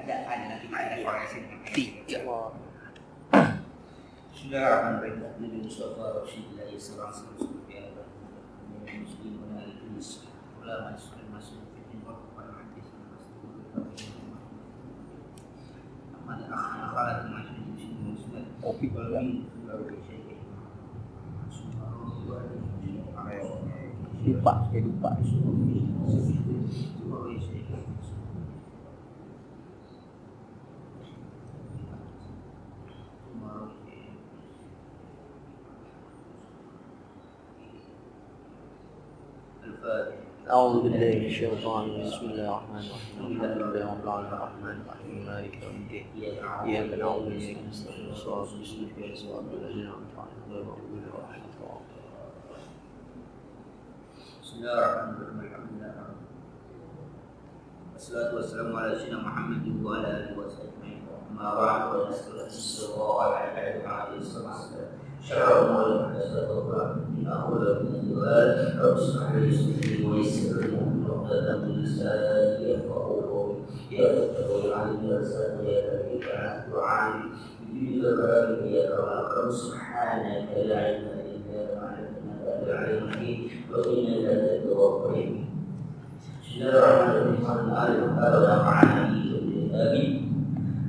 ada nanti ada koreksi tiga. Bismillahirrahmanirrahim. Nabi Mustafa Rasulullah sallallahu alaihi wasallam muslim menulis ulama Islam masuk di bawah hadis Ahmad Khalid Muslim Kopi baru lupa. أعوذ بالله من الشيطان بسم الله الرحمن الرحيم الحمد لله رب العالمين الرحمن الرحيم مالك يوم الدين إياك نعبد وإياك نستعين صراط المستقيم صراط الذين أنعمت عليهم غير المغضوب عليهم ولا الضالين. بسم الله الرحمن الرحيم الحمد لله والصلاة والسلام على سيدنا محمد وعلى آله وصحبه أجمعين. أما بعد فنستغفر الله عليه وسلم شر الأمور محدثاتها إن أول من الجوال رب اشرح لي صدري ويسر لي أمري واحلل من لساني يفقهوا قولي يا فتح العليم يا رزاق يا كريم يا دعائي بجود كرامك يا أكرم سبحانك لا علم إلا ما علمتنا أنت العليم الحكيم وإنك أنت التواب الرحيم. بسم الله الرحمن الرحيم. قال تعالى ونفعنا به وبالآمين.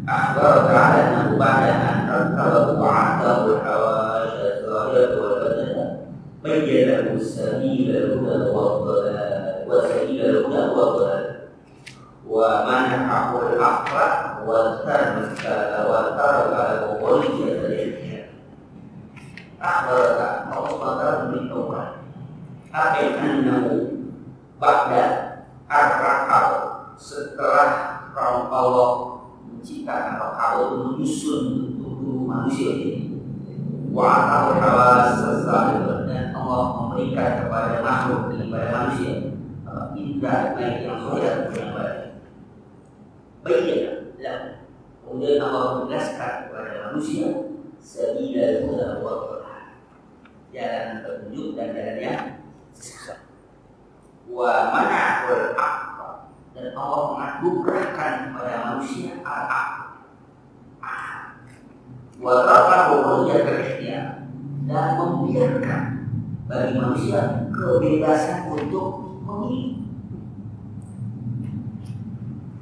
أخبر تعالى أنه بعد أن رتب وعده الحواشي الظاهرة والبدنة بين له سبيل الهدى والضلال ومنحه الحق وترك الغلية الإحياء. أخبر تعالى بالتوبة أي أنه بعد الرحل setelah kaum Allah menciptakan Allah menyusun tubuh manusia ini, wa'atahu hawas dan Allah memberikan kepada makhluk kepada manusia indah baik yang zahir yang baik. Baiklah, kemudian Allah menjelaskan kepada manusia sabila huda wa dhalalah, jalan petunjuk dan jalan yang sesat. Wa mana'ul haqq, dan Allah menganugerahkan kepada manusia al-haqq. Wa rafa'ahu al-ikhtiar, dan membiarkan bagi manusia kebebasan untuk memilih.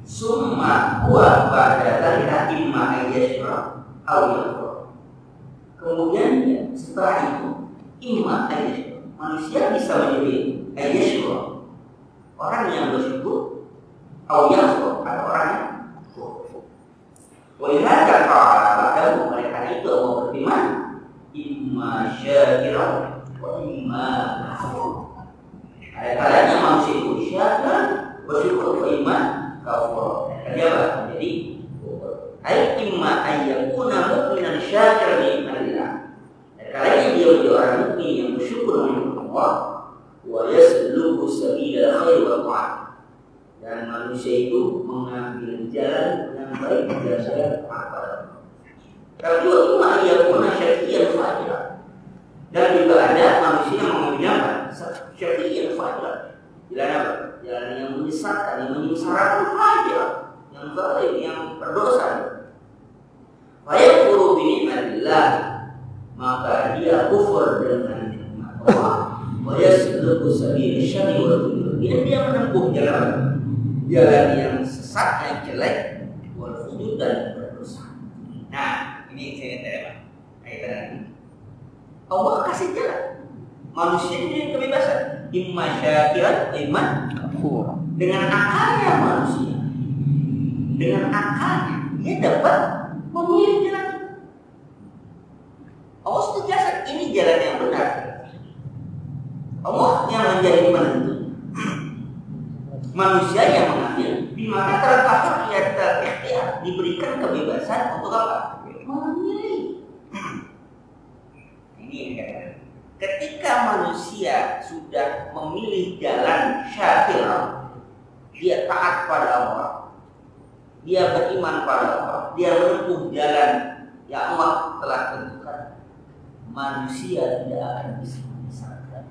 Summa huwa ba'da dzalika imma ayyashra aw yakfur. Kemudian setelah itu imma ayyashra, manusia bisa menjadi ayyashra, orang yang bersyukur, atau yakfur, atau orang yang kufur. Wa idza qala ba'dahu, mereka itu Allah berfirman imma syakiran wa imma kafur. Ada kalanya manusia itu syakir bersyukur, wa imma kafur. Kenapa? Jadi ay imma ayyakuna mu'minan syakiran lillah. Kalanya dia menjadi orang mukmin yang bersyukur kepada Allah, wa yasluku sabila khair wa ta'at, dan manusia itu mengambil jalan yang baik berdasarkan apa. Kalau juga imma ayyakuna syakiran fajira, dan juga ada manusia yang mengambil syakiran fajira. Jalan apa? Jalan yang menyesatkan, yang menyengsarakan fajira, yang zalim, yang berdosa. Wa yakfuru bi ni'matillah, maka dia kufur dengan nikmat Allah. Wa yasluku sabila syarri wal fujur, dia menempuh jalan yang sesat, yang jelek, wal fujur, dan berdosa. Nah, ini saya katakan kaitan Allah kasih jalan manusia ini kebebasan imma syakiran imma kafur. Dengan akalnya manusia, dengan akalnya dia dapat memilih jalan. Allah sudah jelaskan ini jalan yang benar. Allah yang menjadi penentu, manusia yang mengambil. Di mana terkafir ikhtiar, diberikan kebebasan untuk apa? Memilih. Ini yang dikatakan. Ketika manusia sudah memilih jalan syakir, dia taat pada Allah, dia beriman pada Allah, dia menempuh jalan yang Allah telah tentukan, manusia tidak akan bisa menyesatkan.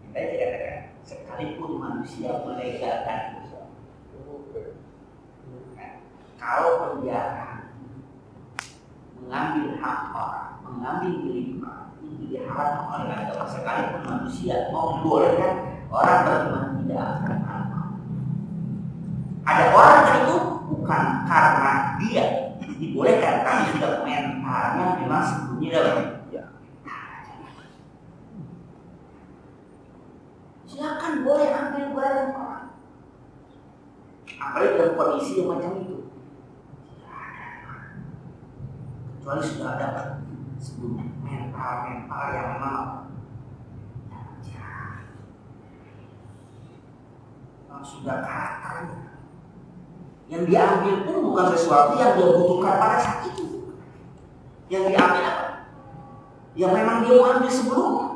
Kita katakan, sekalipun manusia melegalkan dosa, kalau penjara mengambil hak orang, mengambil milik orang, itu diharamkan oleh agama. Sekalipun manusia mau membolehkan orang beriman tidak akan aman. Ada orang itu bukan karena dia dibolehkan, tapi sudah mentalnya memang sebelumnya dalam. Silakan boleh ambil barang orang. Apalagi dalam kondisi yang macam itu. Kecuali sudah dapat sebelumnya mental yang memang sudah karakternya. Yang diambil pun bukan sesuatu yang dia butuhkan pada saat itu. Yang diambil apa? Yang memang dia mau ambil sebelumnya.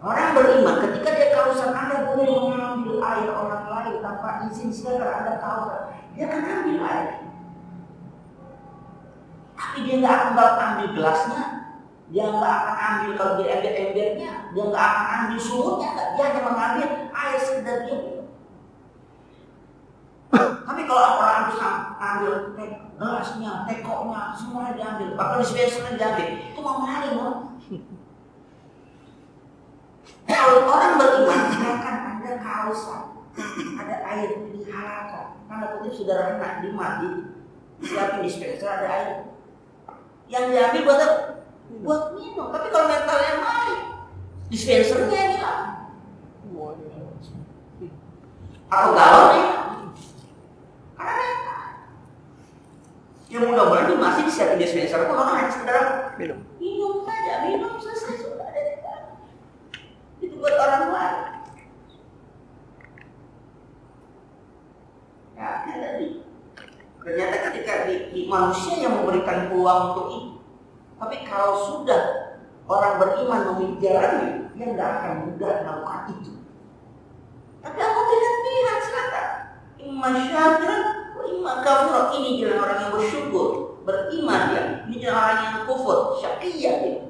Orang beriman ketika dia kehausan, Anda boleh mengambil air orang lain tanpa izin, silakan Anda kehausan. Dia akan ambil air. Tapi dia nggak akan ambil gelasnya, dia nggak akan ambil kalau dia ambil embernya, dia nggak akan ambil sumurnya, dia hanya mengambil air sekedar dia. Tapi kalau orang bisa ambil gelasnya, tekoknya, semuanya diambil, bahkan dispensernya diambil, itu mau maling loh. Kalau orang beriman, silakan Anda kehausan, ada air dihalalkan, karena kutip sudah enak dimati, siapin dispenser ada air. Yang diambil buat apa? Buat minum. Tapi kalau mentalnya maling, dispensernya hilang. Atau galonnya. Karena mental. Ya mudah-mudahan itu masih disiapin dispenser pun orang hanya sekedar minum saja, minum selesai sudah ada di dalam. Itu buat orang lain. Ya, tadi. Ternyata ketika di manusia yang memberikan peluang untuk itu. Tapi kalau sudah orang beriman memiliki jalannya, dia tidak akan mudah melakukan itu. Tapi aku tidak pilihan, silakan. Imma syakiran, imma kafir. Ini jalan orang yang bersyukur, beriman dia. Ini jalan orang yang kufur, syaqiyah dia.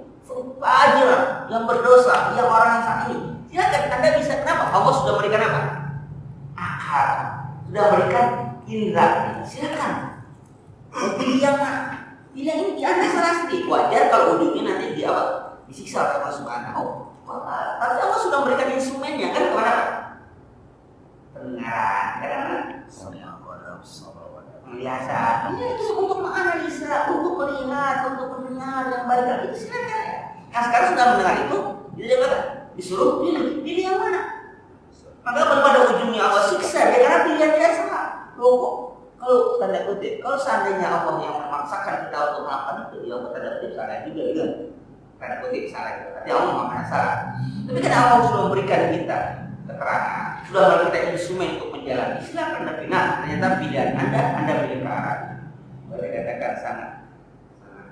Fajiran, yang berdosa, yang orang yang saat ini. Silakan Anda bisa, kenapa? Allah sudah memberikan apa? Akal, sudah memberikan indra. Silakan. Pilih yang mana? Pilih ini Anda salah sendiri. Wajar kalau ujungnya nanti di apa? Disiksa oleh Allah Subhanahu wa Ta'ala. Tapi Allah sudah memberikan instrumennya kan kepada pendengaran, penglihatan. Ini itu untuk menganalisa, untuk melihat, untuk mendengar yang baik. Itu silakan ya. Nah sekarang sudah mendengar itu, dia disuruh pilih yang mana? Maka pada ujungnya Allah siksa dia karena pilihan dia salah. Loh, kalau tanda kutip, kalau seandainya Allah yang memaksakan kita untuk melakukan itu, ya Allah tanda kutip salah juga kan? Tanda kutip salah juga. Tapi Allah makanya salah. Tapi kan Allah sudah memberikan kita keterangan, sudah memberikan kita instrumen untuk menjalani. Silakan tapi ternyata pilihan Anda pilih ke arah. Boleh katakan sangat.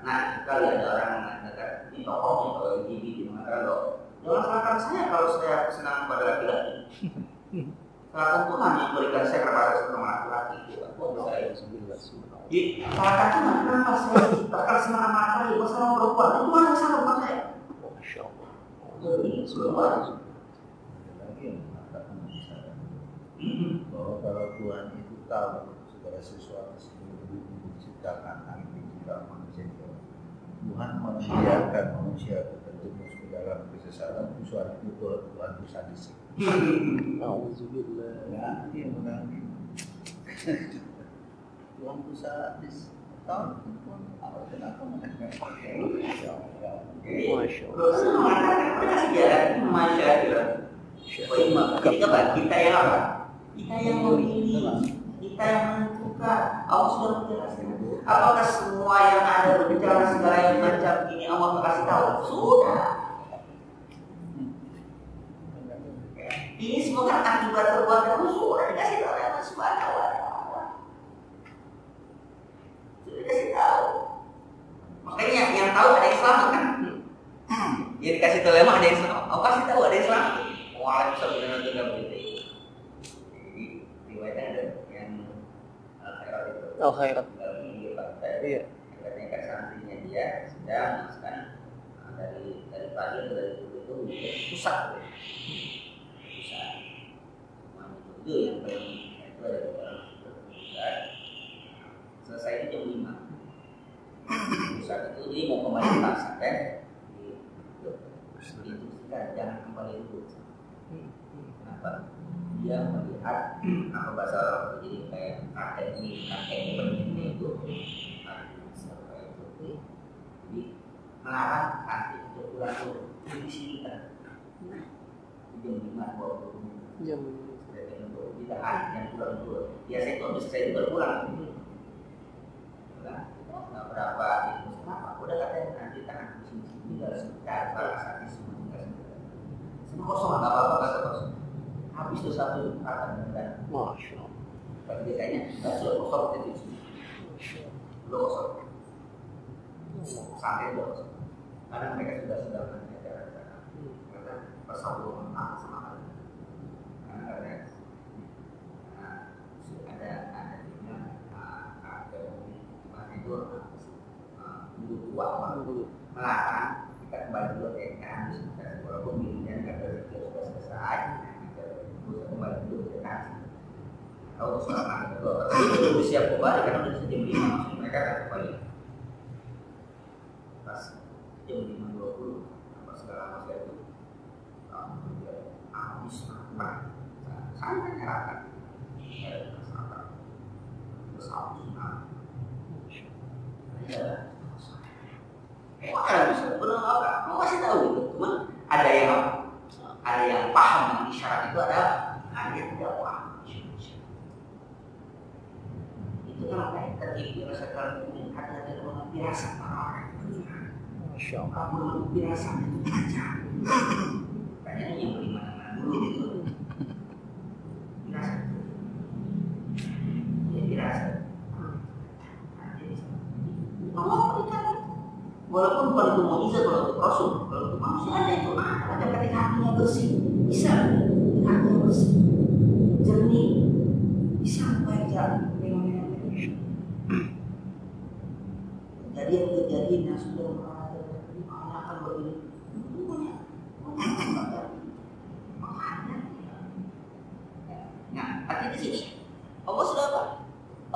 Nah, sekali ada orang mengatakan ini tokohnya kalau LGBT mengatakan loh, jangan salahkan saya kalau saya senang pada laki-laki. Salahkan Tuhan yang berikan saya kepada sama laki-laki. Salahkan Tuhan, kenapa saya diciptakan senang sama laki-laki, bukan sama perempuan? Itu mana yang salah bukan saya? Masya Allah. Lagi yang mengatakan bahwa kalau Tuhan itu tahu segala sesuatu sebelum diciptakan manusia itu, Tuhan membiarkan manusia terjerumus ke dalam kesesatan. Soal itu Tuhan itu sadis. Alhamdulillah. Ya, dia bilang Tuhan itu sadis. Tahu pun Allah kenapa mereka? Masya Allah. Kita yang apa? Kita yang memilih, kita yang menentukan. Allah sudah menjelaskan. Apakah semua yang ada berbicara segala yang macam ini Allah kasih tahu? Sudah. Ini semua kan akibat perbuatan sudah dikasih tahu oleh Allah Subhanahu wa Ta'ala. Sudah dikasih tahu. Makanya yang tahu ada yang selamat kan? Ya dikasih tahu emang ada yang selamat. Aku kasih tahu ada yang selamat. Waalaikumsalam warahmatullahi wabarakatuh. Jadi riwayatnya ada yang Al-Khairat itu. Al-Khairat. Iya. Katanya kan santrinya dia sedang memasukkan dari pagi atau dari itu pusat. Itu yang paling itu ada beberapa pusat. apa? Dia melihat apa bahasa orang jadi kayak kakek pendidikannya itu jadi melarang nanti untuk pulang di sini kan jam 5:20 jam tidak ada yang pulang dulu biasanya itu habis saya juga pulang nggak berapa itu kenapa udah katanya nanti tangan di sini tinggal sebentar kalau saat semua tinggal semua kosong nggak apa-apa kata kosong habis itu satu akan dan Masya Allah. tapi biasanya nggak sudah kosong jadi sudah kosong sampai udah kosong karena mereka sudah mengajar karena persatuan sama karena ada itu minggu tua melarang kita kembali dulu kan walaupun minggunya kata sudah selesai kita kembali dulu kan kalau soal itu siap kembali karena udah jam 5 mereka akan kembali pas jam 5:20 apa segala macam itu habis sampai nyerahkan bersama orang bisa benar apa? Mau kasih tahu itu, cuman ada yang paham dengan isyarat itu ada yang tidak paham. Itu kan kayak terjadi rasakan ada dengan biasa orang. Masya Allah. Kamu biasa itu aja. Kayaknya yang beriman dulu itu biasa. Ya biasa. Allah berikan walaupun bukan itu mukjizat kalau untuk rasul kalau untuk manusia ada itu ada ketika hatinya bersih bisa hatinya bersih jernih bisa membaca fenomena kejadian yang sudah akan begini nah artinya di sini Allah sudah apa?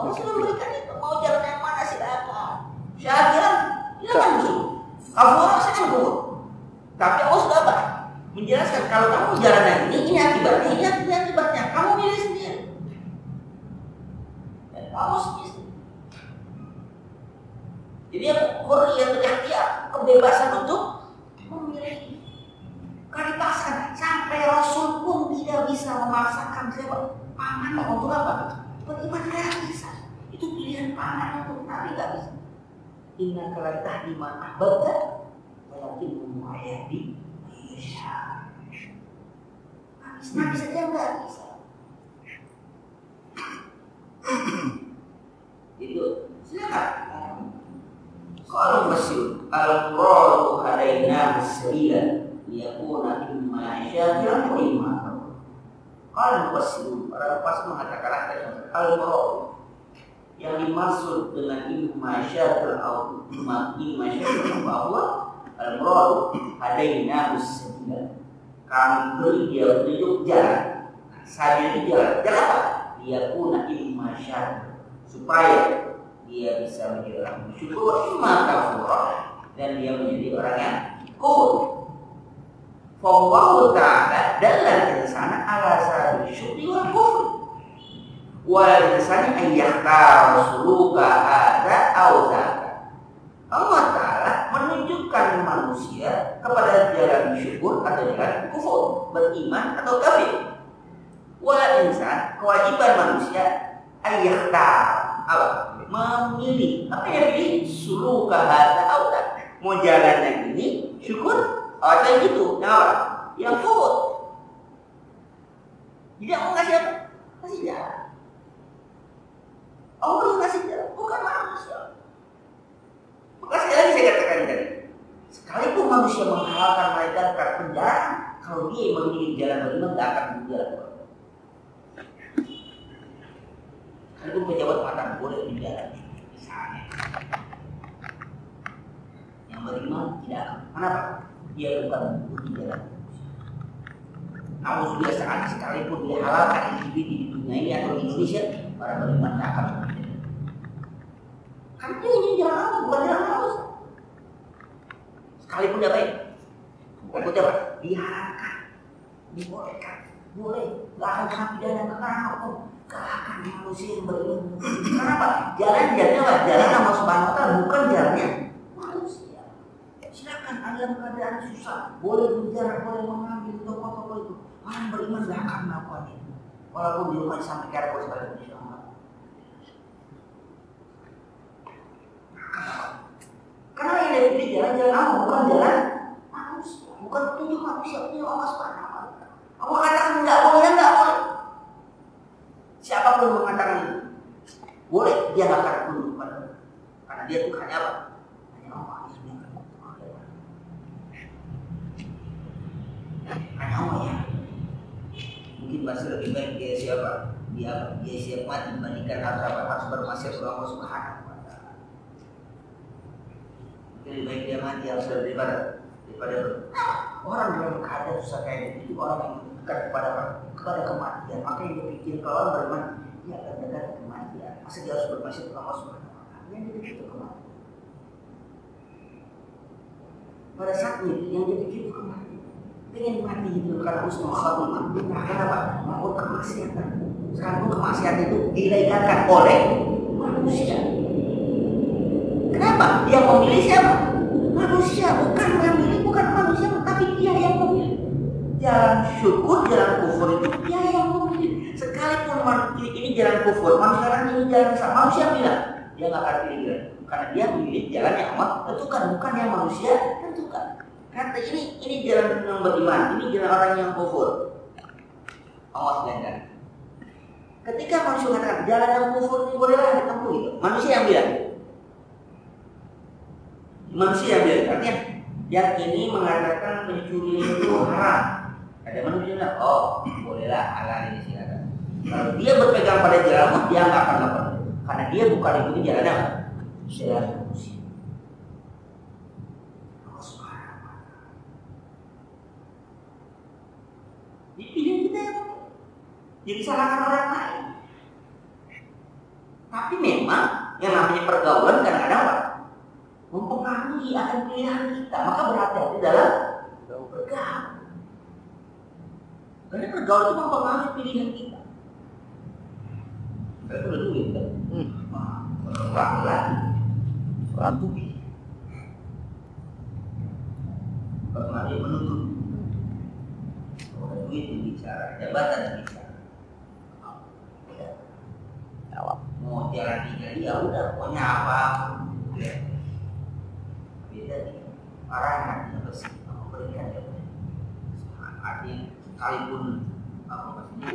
Allah sudah memberikan itu mau jalan yang mana silakan syakiran jangan musuh kafur jangan kufur tapi Allah sudah apa? Menjelaskan kalau kamu jalan yang ini akibatnya ini akibatnya kamu milih sendiri dan kamu sendiri jadi hurriyah ikhtiar kebebasan untuk memilih kalau dipaksakan sampai Rasul pun tidak bisa memaksakan siapa pamannya untuk apa? Beriman tidak bisa itu pilihan paman untuk Nabi tidak bisa inna kala tahdi man ahbabta walakin mu'ayadi Isya Nabi saja enggak bisa itu silakan kalau masih al-qur'an hadaina sabila liyakuna imma syakiran wa imma kalau masih orang pas mengatakan al-qur'an yang dimaksud dengan imma syakir atau imma syakir bahwa al-murad hadaina sabila kami beri dia petunjuk jalan saja itu jalan apa? Dia pun imma syakir supaya dia bisa menjadi orang bersyukur imma kafur dan dia menjadi orang yang kufur Fallahu ta'ala dalam sana ala sabil syukri wal kufur wal insani an yakhtar suluka hadza aw dzaka. Allah Ta'ala menunjukkan manusia kepada jalan syukur atau jalan kufur, beriman atau kafir. Wal insan kewajiban manusia an yakhtar apa? Memilih. Apa yang pilih? Suluka hadza aw dzaka. Mau jalan yang ini syukur atau yang itu? Yang apa? Yang kufur. Jadi aku kasih apa? Kasih jalan. Allah yang kasih jalan, bukan manusia. Maka sekali lagi saya katakan tadi, sekalipun manusia menghalalkan malaikat ke penjara, kalau dia memilih jalan beriman, tidak akan berjalan. Sekalipun pejabat mengatakan boleh penjara, misalnya, yang beriman tidak akan. Kenapa? Dia bukan di jalan. Namun sudah saat sekalipun dihalalkan individu di dunia ini atau di Indonesia, para beriman tidak akan. Karena ini jalan Allah, bukan jalan manusia. Sekalipun dia baik, bukan apa? Dihalalkan, dibolehkan. boleh, nggak akan kena pidana karena hukum. Gak akan manusia yang berilmu. Kenapa? Jalannya apa? Jalan Allah Subhanahu Wa Taala, bukan jalannya manusia. Silakan dalam keadaan susah, boleh bicara, boleh mengambil toko-toko itu. Orang beriman gak akan melakukan itu. Walaupun di rumah sampai kira sebagai Islam. Karena yang dipilih jalan-jalan Allah, bukan jalan manusia, bukan petunjuk manusia, petunjuk Allah Subhanahu Wa Taala. Allah katakan nggak boleh, nggak boleh. Siapapun mengatakan itu boleh, dia nggak akan tunduk pada, karena dia Tuhannya apa? Hanya Allah yang hanya Allah ya. Mungkin masih lebih baik dia siapa? Dia siap mati dibandingkan harus bermaksiat kepada Allah Subhanahu Wa Taala. Mungkin lebih baik dia mati harus daripada orang dalam keadaan susah kayak itu, orang yang dekat kepada kematian, maka yang dipikir kalau orang beriman dia akan dekat kematian. Masa dia harus bermaksiat kepada Allah Subhanahu Wa Taala? Yang dipikir itu kematian. Pada saat ini yang dipikir itu kematian, pengen mati itu karena husnul khatimah. Nah, kenapa? Mau kemaksiatan. Sekarang kemaksiatan itu dilegalkan oleh manusia. Kenapa? Yang memilih siapa? Manusia, bukan memilih, bukan manusia, tapi dia yang memilih. Jalan syukur, jalan kufur itu dia yang memilih. Sekalipun ini jalan kufur, manusia ini jalan sama, manusia bilang dia nggak akan pilih jalan, karena dia memilih jalan yang Allah tentukan, bukan yang manusia tentukan. Kata ini jalan yang beriman, ini jalan orang yang kufur. Allah bilang. Ketika manusia mengatakan jalan yang kufur ini bolehlah ditempuh itu, manusia yang bilang. Manusia yang bilang, artinya yang ini mengatakan mencuri itu haram. Ada manusia yang bilang, oh bolehlah, halal ini silakan. Kalau dia berpegang pada jalan, dia nggak akan lakukan, karena dia bukan ikuti jalan apa? Jalan manusia. Dipilih kita jadi salahkan orang lain. Tapi memang yang namanya pergaulan kadang-kadang apa? Mempengaruhi akan pilihan kita, maka berhati-hati dalam bergaul. Karena bergaul itu mempengaruhi pilihan kita. Saya udah duit kan? Berapa lagi? 100. Pernah dia menuntut. Kalau duit bicara, jabatan bicara. Jawab. Mau jalan tinggal ya udah, pokoknya apa? Beda nih, orang hatinya bersih, memberikan jawaban. Artinya sekalipun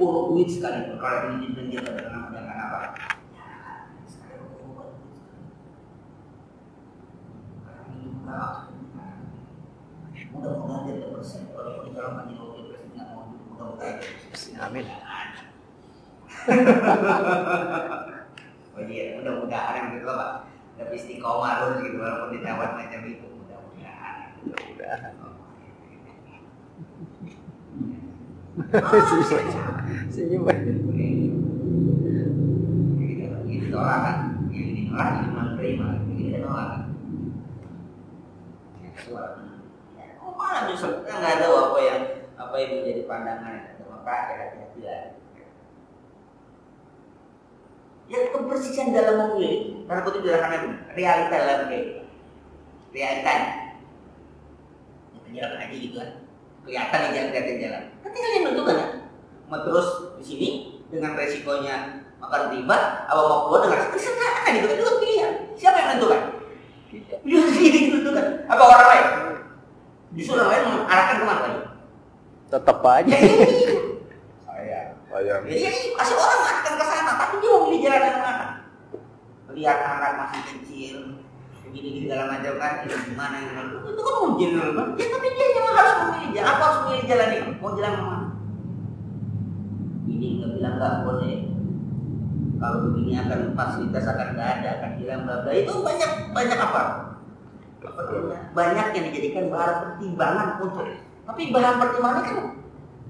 urut duit sekalipun, kalau ini dia dengan apa? Mudah-mudahan dia bersih. Kalau dicalonkan jadi wakil presiden, mudah-mudahan dia bersih. Amin. Oh iya, mudah-mudahan yang gitu Pak. Tapi istiqomah terus gitu, walaupun ditawar macam itu, mudah-mudahan. Senyum. Ini tolak kan? Ini ditolak, ini menerima, ini ditolak kan? Oh malah justru kita nggak tahu apa yang menjadi pandangan maka hati-hati lah. Ya kebersihan dalam memilih, karena itu dilakukan realita dalam kehidupan. Realitanya, jalan aja gitu kan, kelihatan di jalan. Kan tinggal yang menentukan ya. Mau terus di sini dengan resikonya makan riba, apa mau keluar dengan kesalahan gitu kan, itu pilihan. Siapa yang menentukan? Pilihan sendiri menentukan. Apa orang lain? Justru orang lain mengarahkan kemana lagi? Tetap aja. Saya. Jadi kasih orang mengarahkan ke sana, tapi dia mau pilih jalan yang mana? Lihat anak masih kecil, begini segala macam kan, itu gimana itu kan mungkin kan? Ya tapi dia yang harus memilih jalan. Apa harus memilih jalan ini? Mau jalan kemana? Ini nggak bilang nggak boleh. Kalau begini akan fasilitas akan nggak ada, akan hilang bla bla. Itu banyak apa? Banyak yang dijadikan bahan pertimbangan untuk. Tapi bahan pertimbangan kan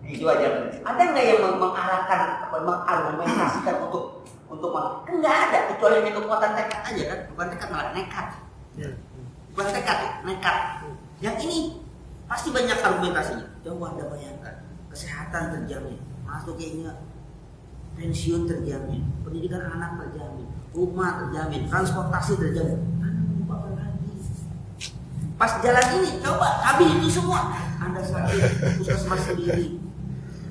itu aja. Ada nggak yang mengarahkan, mengargumentasikan untuk kan nggak ada, kecuali hanya kekuatan tekad aja kan, bukan tekad malah nekat. Bukan tekad, nekat. Yang ini pasti banyak argumentasinya. Coba Anda bayangkan, kesehatan terjamin, masuk kayaknya pensiun terjamin, pendidikan anak terjamin, rumah terjamin, transportasi terjamin. Anda mau apa lagi? Pas jalan ini coba habis itu semua. Anda sakit, puskesmas sendiri,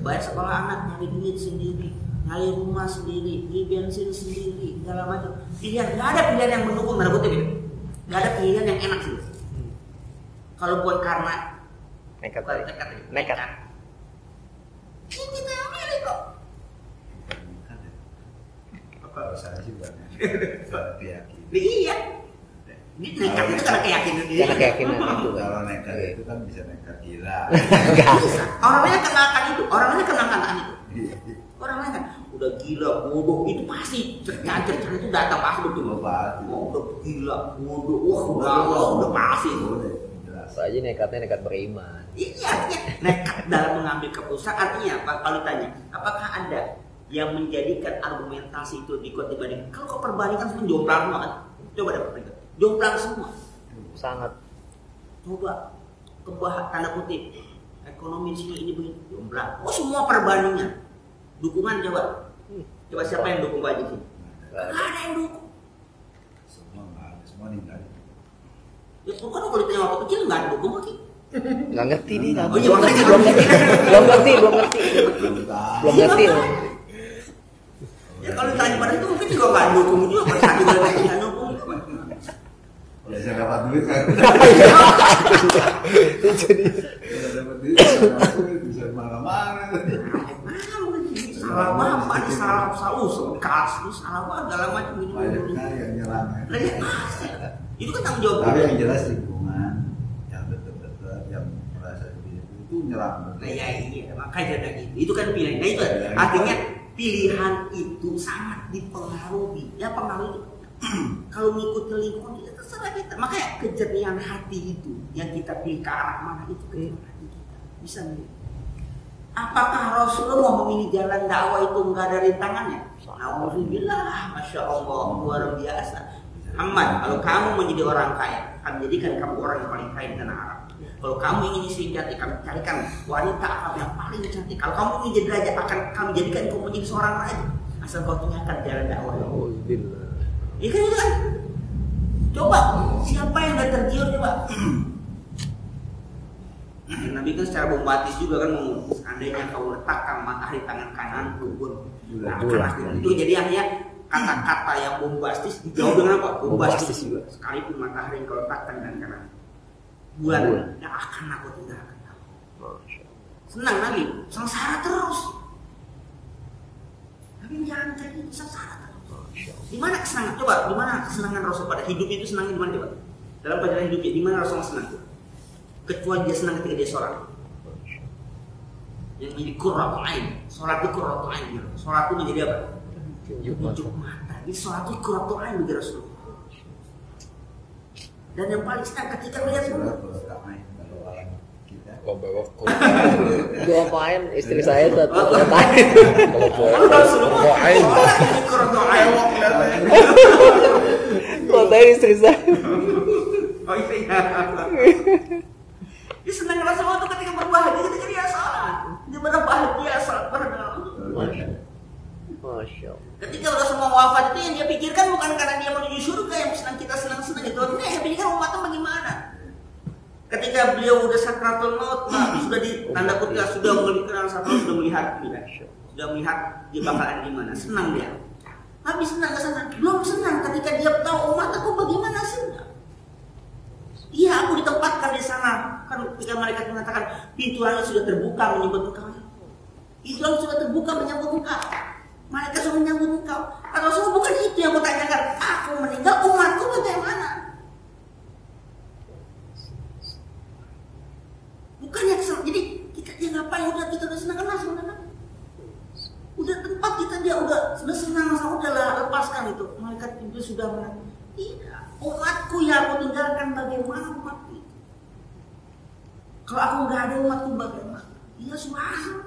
bayar sekolah anak, nyari duit sendiri, nyari rumah sendiri, beli bensin sendiri, segala macam. Pilihan, nggak ada pilihan yang mendukung, tanda kutip itu. Nggak ada pilihan yang enak sih. Kalau bukan karena Nekat. nekat. Ini kita yang milih kok. Kalau saya sih bukan keyakinan. Iya. Ini nekat itu karena keyakinan dia. Karena keyakinan itu. Kalau nekat itu kan bisa nekat gila. Bisa. Orangnya kenakan itu, orangnya kenakan itu. Orangnya kan udah gila, bodoh itu pasti cerca itu datang pasti betul. Udah gila, bodoh, udah pasti. Apa aja nekatnya nekat beriman. Iya, artinya nekat dalam mengambil keputusan. Artinya apa? Kalau ditanya, apakah ada yang menjadikan argumentasi itu lebih kuat dibanding? Kalau kau perbandingkan semua jomplang semua kan? Coba deh perbandingkan. Jomplang semua. Sangat. Coba tanda kutip ekonomi sini ini begitu jomplang. Oh semua perbandingan. Dukungan coba. Coba siapa yang dukung Pak Haji sini? Nggak ada yang dukung. Semua nggak ada, semua ninggal. Ya bukan kalau ditanya waktu kecil nggak ada dukung lagi. Nggak ngerti nih. Oh iya makanya Belum ngerti. Belum ngerti. Ya kalau ditanya pada itu mungkin juga nggak dukung juga. Pada saat juga nggak dukung. Ya saya dapat duit kan. Jadi Dapat duit, bisa mana-mana. Salah apa? Salah usul, kas, salah apa? Segala macam gitu. Banyak sekali yang nyerang. Itu kan tanggung jawab. Tapi yang jelas lingkungan yang dekat-dekat yang merasa itu nyerang. Nah ya iya, makanya ada gitu. Itu kan pilihan. Nah itu artinya pilihan itu sangat dipengaruhi. Ya pengaruh. Kalau ngikut ke lingkungan kita terserah kita. Makanya kejernihan hati itu yang kita pilih ke arah mana itu ke hati kita. Bisa nih. Apakah Rasulullah mau memilih jalan dakwah itu enggak ada rintangannya? Alhamdulillah, masya Allah, luar biasa. Muhammad, kalau kamu menjadi orang kaya, akan menjadikan kamu orang yang paling kaya di tanah Arab. Kalau kamu ingin istri cantik, kami carikan wanita Arab yang paling cantik. Kalau kamu ingin jadi raja, akan kami jadikan kamu menjadi seorang raja. Asal kau tinggalkan jalan dakwah. Iya kan itu kan? Coba, siapa yang gak tergiur coba? Nabi kan secara bombastis juga kan ngomong, seandainya kau letakkan matahari tangan kananku pun itu jadi akhirnya kata-kata yang bombastis dijawab dengan apa? Bombastis juga. Sekalipun matahari yang kau letakkan tangan kanan bulan tidak akan aku tinggalkan. Senang Nabi, sengsara terus. Nabi jangan kayak gitu, sengsara terus. Di mana kesenangan? Coba, di mana kesenangan Rasul pada hidupnya itu senangnya di mana coba? Dalam perjalanan hidupnya di mana Rasul senang? Kecuali dia senang ketika dia sholat. Yang menjadi qurratu ain. Sholat itu qurratu ain. Sholat itu menjadi apa? Unjuk mata. Jadi sholat itu qurratu ain bagi Rasulullah. Dan yang paling senang ketika melihat Sholat qurratu ain kalau orang kita. Gue apain istri saya satu apain. Kalau Rasulullah ain. Qurratu ain. Apain istri saya. Oh iya. Dia senang Rasulullah itu ketika berbahagia ketika dia sholat. Dia berbahagia sholat Masya Allah. Ketika Rasulullah wafat itu yang dia pikirkan bukan karena dia menuju surga yang senang kita senang-senang itu. Ini yang pikirkan umatnya bagaimana. Ketika beliau udah sakratul maut, sudah di tanda kutip sudah melihat sudah melihat dia bakalan gimana. Senang dia. Tapi senang ke sana belum senang ketika dia tahu umat aku bagaimana senang. Iya, aku ditempatkan di sana. Kan ketika mereka mengatakan pintu langit sudah terbuka menyambut engkau. Pintu langit sudah terbuka menyambut engkau. Mereka sudah menyambut engkau. Kalau semua bukan itu yang aku tanyakan. Aku meninggal, umatku bagaimana? Bukannya kesenang. Jadi kita dia ngapain? Udah kita udah senang kan sebenarnya. Udah tempat kita dia udah senang, udahlah lepaskan itu. Malaikat itu sudah mengatakan tidak. Umatku yang aku tinggalkan bagaimana umatku itu? Kalau aku nggak ada umatku bagaimana? Iya suara.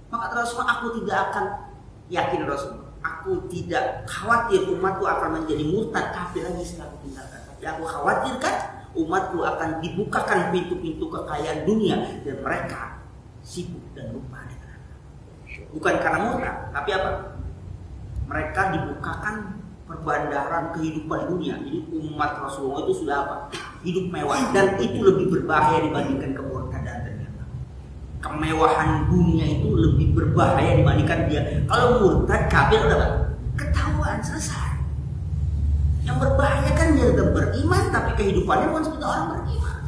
Maka Rasulullah aku tidak akan yakin Rasulullah. Aku tidak khawatir umatku akan menjadi murtad kafir lagi setelah aku tinggalkan. Tapi aku khawatirkan umatku akan dibukakan pintu-pintu kekayaan dunia dan mereka sibuk dan lupa dengan Bukan karena murtad, tapi apa? Mereka dibukakan perbandaran kehidupan dunia. Jadi umat Rasulullah itu sudah apa? Hidup mewah, dan itu lebih berbahaya dibandingkan kemurtadan ternyata. Kemewahan dunia itu lebih berbahaya dibandingkan dia. Kalau murtad kafir udah apa? Ketahuan, selesai. Yang berbahaya kan dia tetap beriman, tapi kehidupannya bukan seperti orang beriman.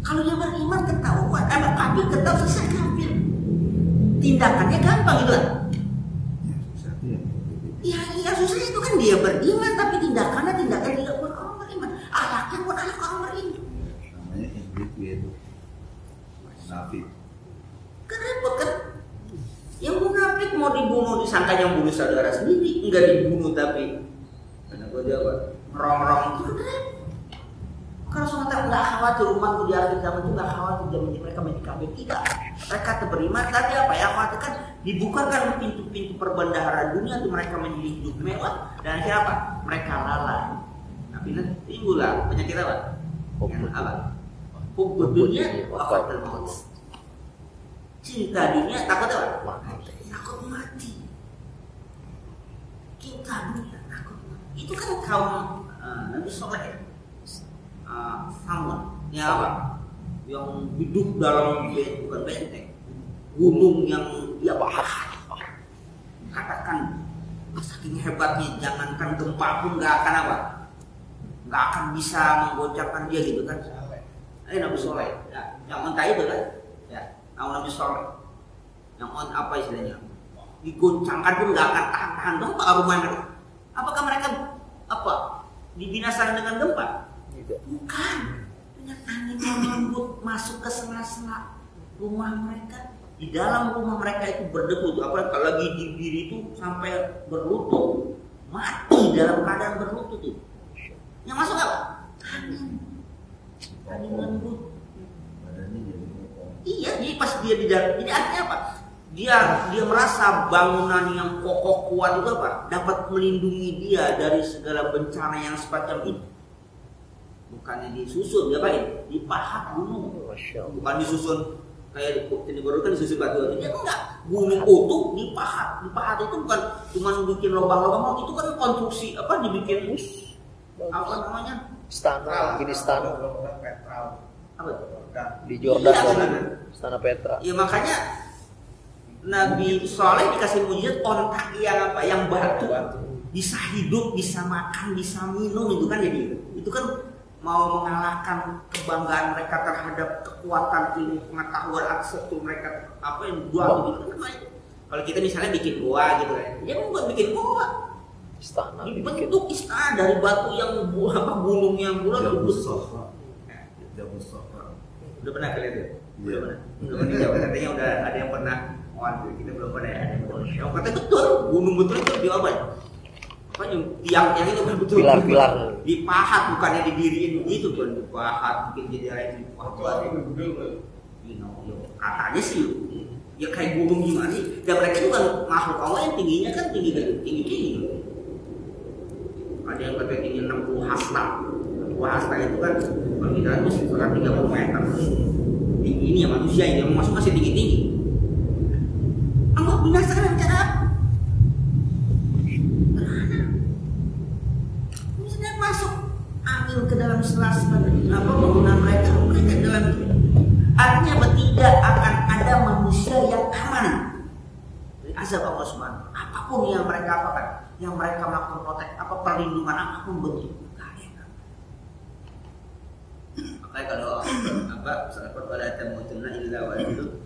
Kalau dia beriman ketahuan, kafir ketahuan, selesai kafir. Tindakannya gampang gitu kan? Iya susah itu kan dia beriman, tapi tindakannya tindakan tidak buat orang beriman. Akhlaknya buat anak orang beriman. Namanya individu munafik. Kan repot kan? Yang munafik mau dibunuh disangka yang bunuh saudara sendiri, enggak dibunuh tapi karena gue jawab merong-merong itu kan repot. Kalau semata nggak khawatir umatku di akhir zaman itu nggak khawatir zaman mereka menjadi kafir, tidak. Mereka beriman, tapi apa ya khawatir kan dibukakan pintu-pintu perbendaharaan dunia untuk mereka menjadi hidup mewah dan akhirnya apa? Mereka lalai. Tapi nanti timbullah penyakit apa? Yang apa? Hubbud dunia, waqatul maut. Cinta dunia, takut apa? Takut mati. Cinta dunia, takut mati. Itu kan kaum Nabi Soleh ya. Sama, ya apa? Yang hidup dalam bukan benteng, gunung yang dia bahas. Katakan saking hebatnya, jangankan gempa pun nggak akan apa, nggak akan bisa menggoncangkan dia gitu kan? Nabi Soleh, ya, yang entah itu kan, ya, Nabi Soleh, yang apa istilahnya, digoncangkan pun nggak akan tahan gempa rumah mereka. Apakah mereka apa dibinasakan dengan gempa? Bukan, dengan angin yang lembut masuk ke sela-sela rumah mereka. Di dalam rumah mereka itu berdebu, apa kalau lagi di diri itu sampai berlutut, mati dalam keadaan berlutut itu. Yang masuk apa? Angin lembut. Iya, jadi pas dia di dalam, jadi artinya apa? Dia merasa bangunan yang kokoh kuat itu apa? Dapat melindungi dia dari segala bencana yang semacam itu. Bukannya disusun, diapain? Dipahat gunung. Bukan disusun kayak di baru kan disusun batu. Dia enggak, gunung utuh dipahat. Dipahat itu bukan cuma bikin lubang-lubang, itu kan konstruksi apa dibikin apa namanya? Istana, bikin istana. Apa itu? Di Jordan iya, istana Petra. Ya makanya Nabi Soleh dikasih mujizat ontak yang apa? Yang batu. Bisa hidup, bisa makan, bisa minum, itu kan jadi itu kan mau mengalahkan kebanggaan mereka terhadap kekuatan ilmu pengetahuan arsitektur mereka apa yang dua gitu kan. Kalau kita misalnya bikin gua gitu kan, dia mau bikin gua Istana dibentuk istana dari batu yang gunung yang bulat itu. Udah pernah kalian tuh? Udah pernah. Belum dijawab, katanya udah ada yang pernah. Kita belum pernah ya. Yang kata betul, gunung betul itu di apa ya? Apa tiang-tiang itu kan betul. Pilar-pilar. Dipahat bukannya didiriin begitu kan, dipahat bikin jadi lain dipahat. Katanya sih ya kayak gunung gimana sih? Dan mereka itu kan makhluk Allah yang tingginya kan tinggi. Ada yang katanya tinggi 60 hasta. 60 hasta itu kan perkiraan itu sekitar 30 meter. Tinggi ini ya manusia ini yang masih tinggi-tinggi. Allah binasakan dengan cara apa? Misalnya masuk angin ke dalam sela-sela bangunan mereka dalam artinya apa? Tidak akan ada manusia yang aman dari azab Allah Subhanahu. Apapun yang mereka apakan, yang mereka melakukan protek, apa perlindungan apapun bentuk. Makanya kalau apa sahabat pada tamutunna illa wa antum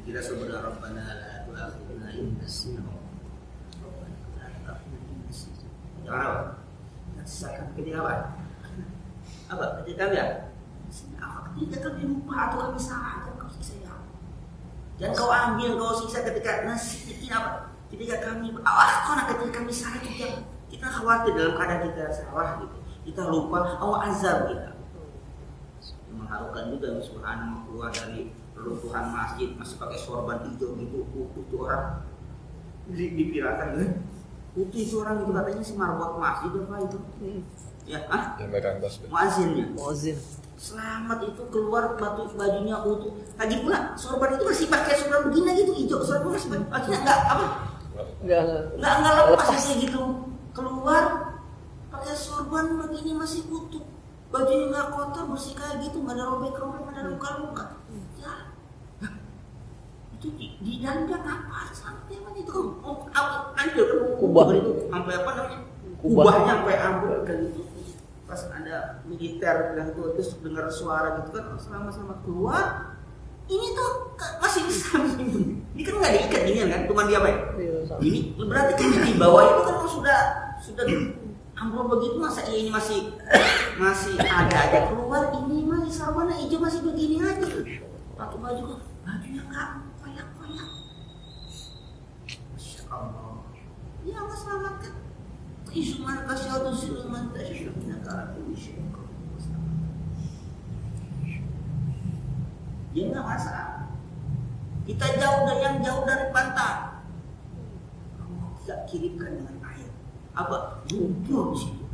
kita sebenarnya Rabbana la tu'akhidna in nasina. Jangan apa? Sisakan ketika apa? Apa? Ketika kami ya? Ketika kami lupa atau kami salah atau kau siksa ya. Dan kau ambil kau siksa ketika nasihin apa? Ketika kami ketika kami salah kita khawatir dalam keadaan kita salah gitu. Kita lupa Allah azab kita. Mengharukan juga Subhanahu keluar dari runtuhan masjid masih pakai sorban hijau gitu, itu orang dipirakan kan? Itu orang itu katanya si marbot masjid apa itu? Ya, muazzinnya. Muazzin. selamat itu keluar bajunya utuh. Lagi pula sorban itu masih pakai sorban begini gitu hijau, sorban masih pakai nggak lepas kayak gitu, keluar pakai sorban begini masih utuh, bajunya nggak kotor, bersih kayak gitu, nggak ada robek-robek, nggak ada luka-luka. Ya, itu di dalamnya apa sampai mana itu hancur kan kubah itu sampai apa namanya kubahnya sampai ambruk kan gitu. Pas ada militer bilang tuh terus dengar suara gitu kan selama keluar ini tuh masih bisa ini kan nggak diikat gini kan cuma dia apa ya ini berarti kan di bawah itu kan sudah ambruk begitu masa ini masih ada aja keluar ini masih sarwana hijau masih begini aja pakai bajunya nggak koyak-koyak. Masya Allah ya Allah selamatkan Isuman kasyatu siluman tasyukna ka'atu isyukku. Ya enggak masalah. Kita jauh dari pantai. Allah tidak kirimkan dengan air. Apa? Lumpur di situ.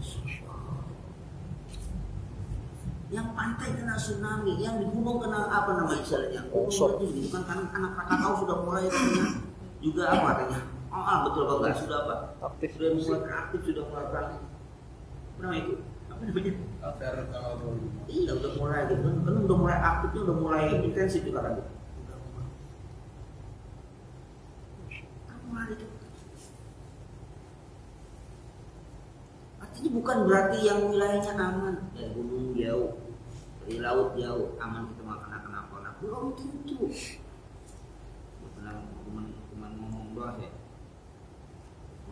Yang pantai kena tsunami, yang di gunung kena apa namanya istilahnya? Longsor itu kan anak Krakatau sudah mulai juga apa katanya? Betul apa enggak? Sudah apa? Aktif. Sudah mulai aktif, sudah mulai aktif. Apa itu? Apa namanya? Iya, udah mulai gitu kan udah mulai aktifnya, udah mulai intensif juga kan. Udah mulai itu. Artinya bukan berarti yang wilayahnya aman, dari gunung jauh, dari laut jauh, aman kita makan apa-apa. Belum tentu. Cuma ngomong doang ya.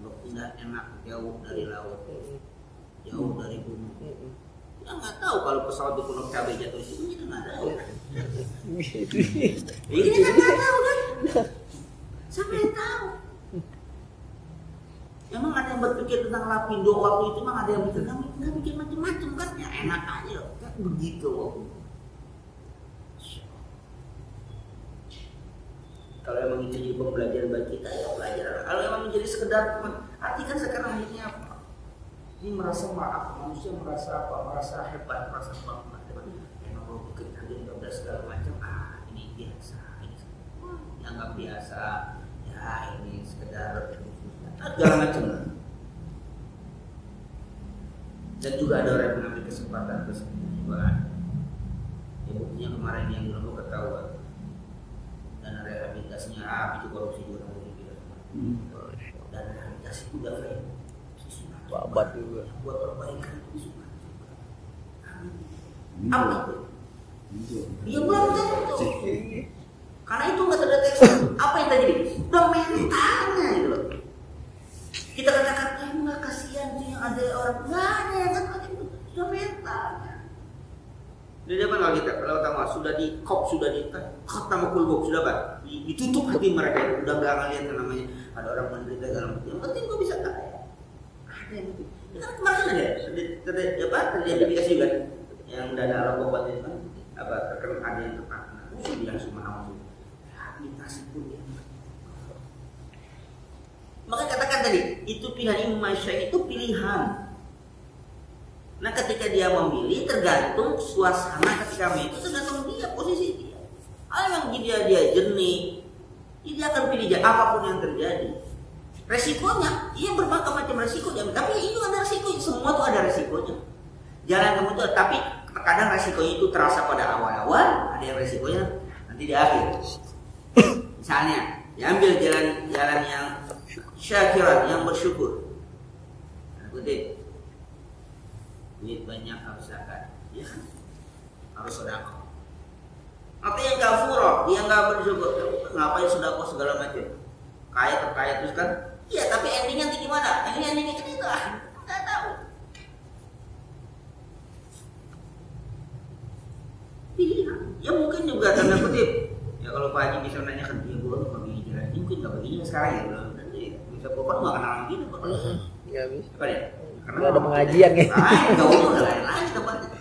Untuk pindah enak jauh dari laut, jauh dari gunung. Kita nggak tahu kalau pesawat di Pulau Cabai jatuh di sini kita nggak tahu. Ini kita nggak tahu kan? Siapa yang tahu? Emang ada yang berpikir tentang Lapindo waktu itu, emang ada yang berpikir nggak bikin macam-macam kan? Ya enak aja, kan begitu waktu itu. Kalau emang itu jadi pembelajaran bagi kita ya belajar. Kalau emang menjadi sekedar artikan sekarang ini apa? Ini merasa maaf, manusia merasa apa? Merasa hebat, merasa bangga. Emang kalau bikin agen 12 segala macam, ini biasa, ini dianggap biasa. Ya ini sekedar segala macam. Dan juga ada orang yang mengambil kesempatan juga. Ya buktinya kemarin yang dulu ketahuan. Dan rehabilitasinya itu korupsi juga dan rehabilitasi juga kayak babat juga buat perbaikan itu semua. Apa itu? Dia belum tentu karena itu nggak terdeteksi. Apa yang terjadi? Udah mentalnya gitu loh. Kita katakan nggak kasihan tuh yang ada orang nggak ada yang kan itu sudah mentalnya. Di depan kalau tahu sudah di kop sudah di khatam kulbuk sudah apa? Ditutup hati mereka itu udah nggak ngeliat namanya ada orang menderita dalam hati. Yang penting gue bisa kaya. Ada yang itu. Kan kemarin ada terjadi dikasih kan yang udah ada alam obat itu kan apa terkena ada yang terkena. Saya bilang semua awal rehabilitasi pun ya. Maka katakan tadi itu pilihan Imam Syafi'i itu pilihan. Nah ketika dia memilih tergantung suasana ketika itu tergantung dia posisi dia. Kalau yang dia jernih, dia akan pilih apapun yang terjadi. Resikonya, dia bermacam-macam resiko, tapi itu ada resiko. Semua tuh ada resikonya. Jalan kamu itu, tapi terkadang resikonya itu terasa pada awal-awal, ada yang resikonya nanti di akhir. Misalnya, diambil jalan yang syakiran, yang bersyukur. Kutip. Duit banyak harus zakat, ya kan? Harus sedekah. Atau yang kafur, dia nggak bersyukur, ngapain sedekah segala macam? Kaya terus kan? Iya, tapi endingnya nanti gimana? Endingnya kan itu nggak tahu. Pilihan, ya mungkin juga tanda kutip. Ya kalau Pak Haji bisa nanya kan dia belum pergi jalan, mungkin nggak begini sekarang ya belum. Nanti bisa pokoknya nggak kenal gitu, pokoknya. Nggak bisa. Apa ya? Karena ada pengajian ya. Enggak usah lain-lain tempatnya.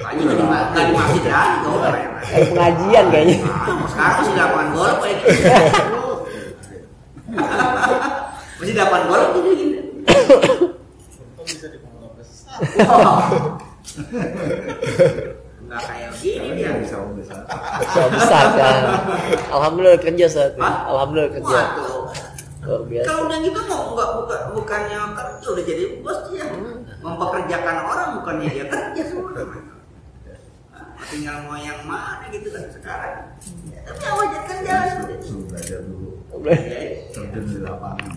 Haji enggak di masjid lagi, enggak usah lain-lain. Ada pengajian kayaknya. Sekarang masih lapangan golf kayak gitu. Masih lapangan golf gitu. Kok bisa dibangun apa sih? nggak kayak gini dia. Bisa besar. besar kan. Alhamdulillah kerja saat ini. Alhamdulillah kerja. Waduh. Luar biasa. Kalau udah gitu mau bukannya kerja udah jadi bos dia. Mempekerjakan orang bukannya dia kerja semua. Tinggal mau yang mana gitu kan sekarang. Ya, tapi wajar kan jalan. Suruh belajar dulu. Terjun di lapangan.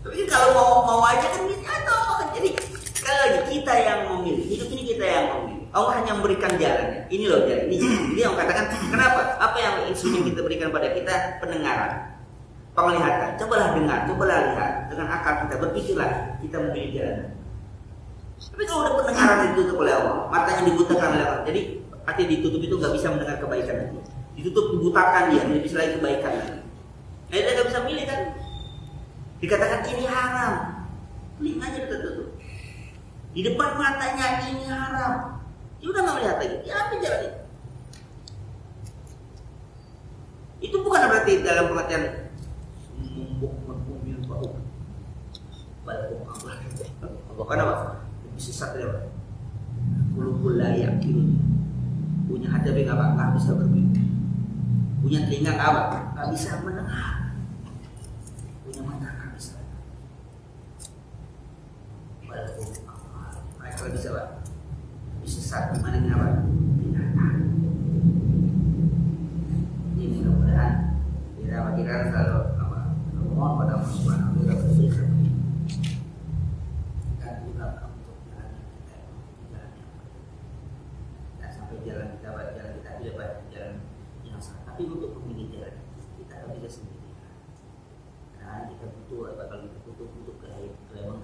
Tapi kalau mau aja kan bisa atau jadi sekali lagi kita yang memilih. Hidup ini kita yang memilih. Allah hanya memberikan jalannya. Ini loh jalan. Ini yang katakan kenapa? Apa yang instrumen kita berikan pada kita? Pendengaran, penglihatan. Cobalah dengar, cobalah lihat. Dengan akal kita berpikirlah kita memilih jalan. Tapi kalau udah pendengaran ditutup oleh Allah, matanya dibutakan oleh Allah. Jadi hati ditutup itu nggak bisa mendengar kebaikan lagi. Ditutup, dibutakan dia, tidak bisa lagi kebaikan lagi. Nah, dia nggak bisa milih kan? Dikatakan ini haram, telinganya tertutup. Di depan matanya ini haram, dia udah nggak melihat lagi. Dia apa jalan itu? Itu bukan berarti dalam pengertian mumbuk menkumil bau. Balik Allah. Bukan apa? Sesat dia. Kulubul layak gitu. Punya hati tapi nggak bisa berpikir. Punya telinga nggak bisa mendengar. Punya mata nggak bisa. Mereka bisa Pak. Bisa sesat mana apa? Binatang. Ini mudah-mudahan kita selalu mohon pada Allah Subhanahu wa Ta'ala berikan. Jalan kita tidak baik jalan yang salah, tapi untuk memilih jalan kita harus bisa sendiri. Karena kita butuh kalau kita butuh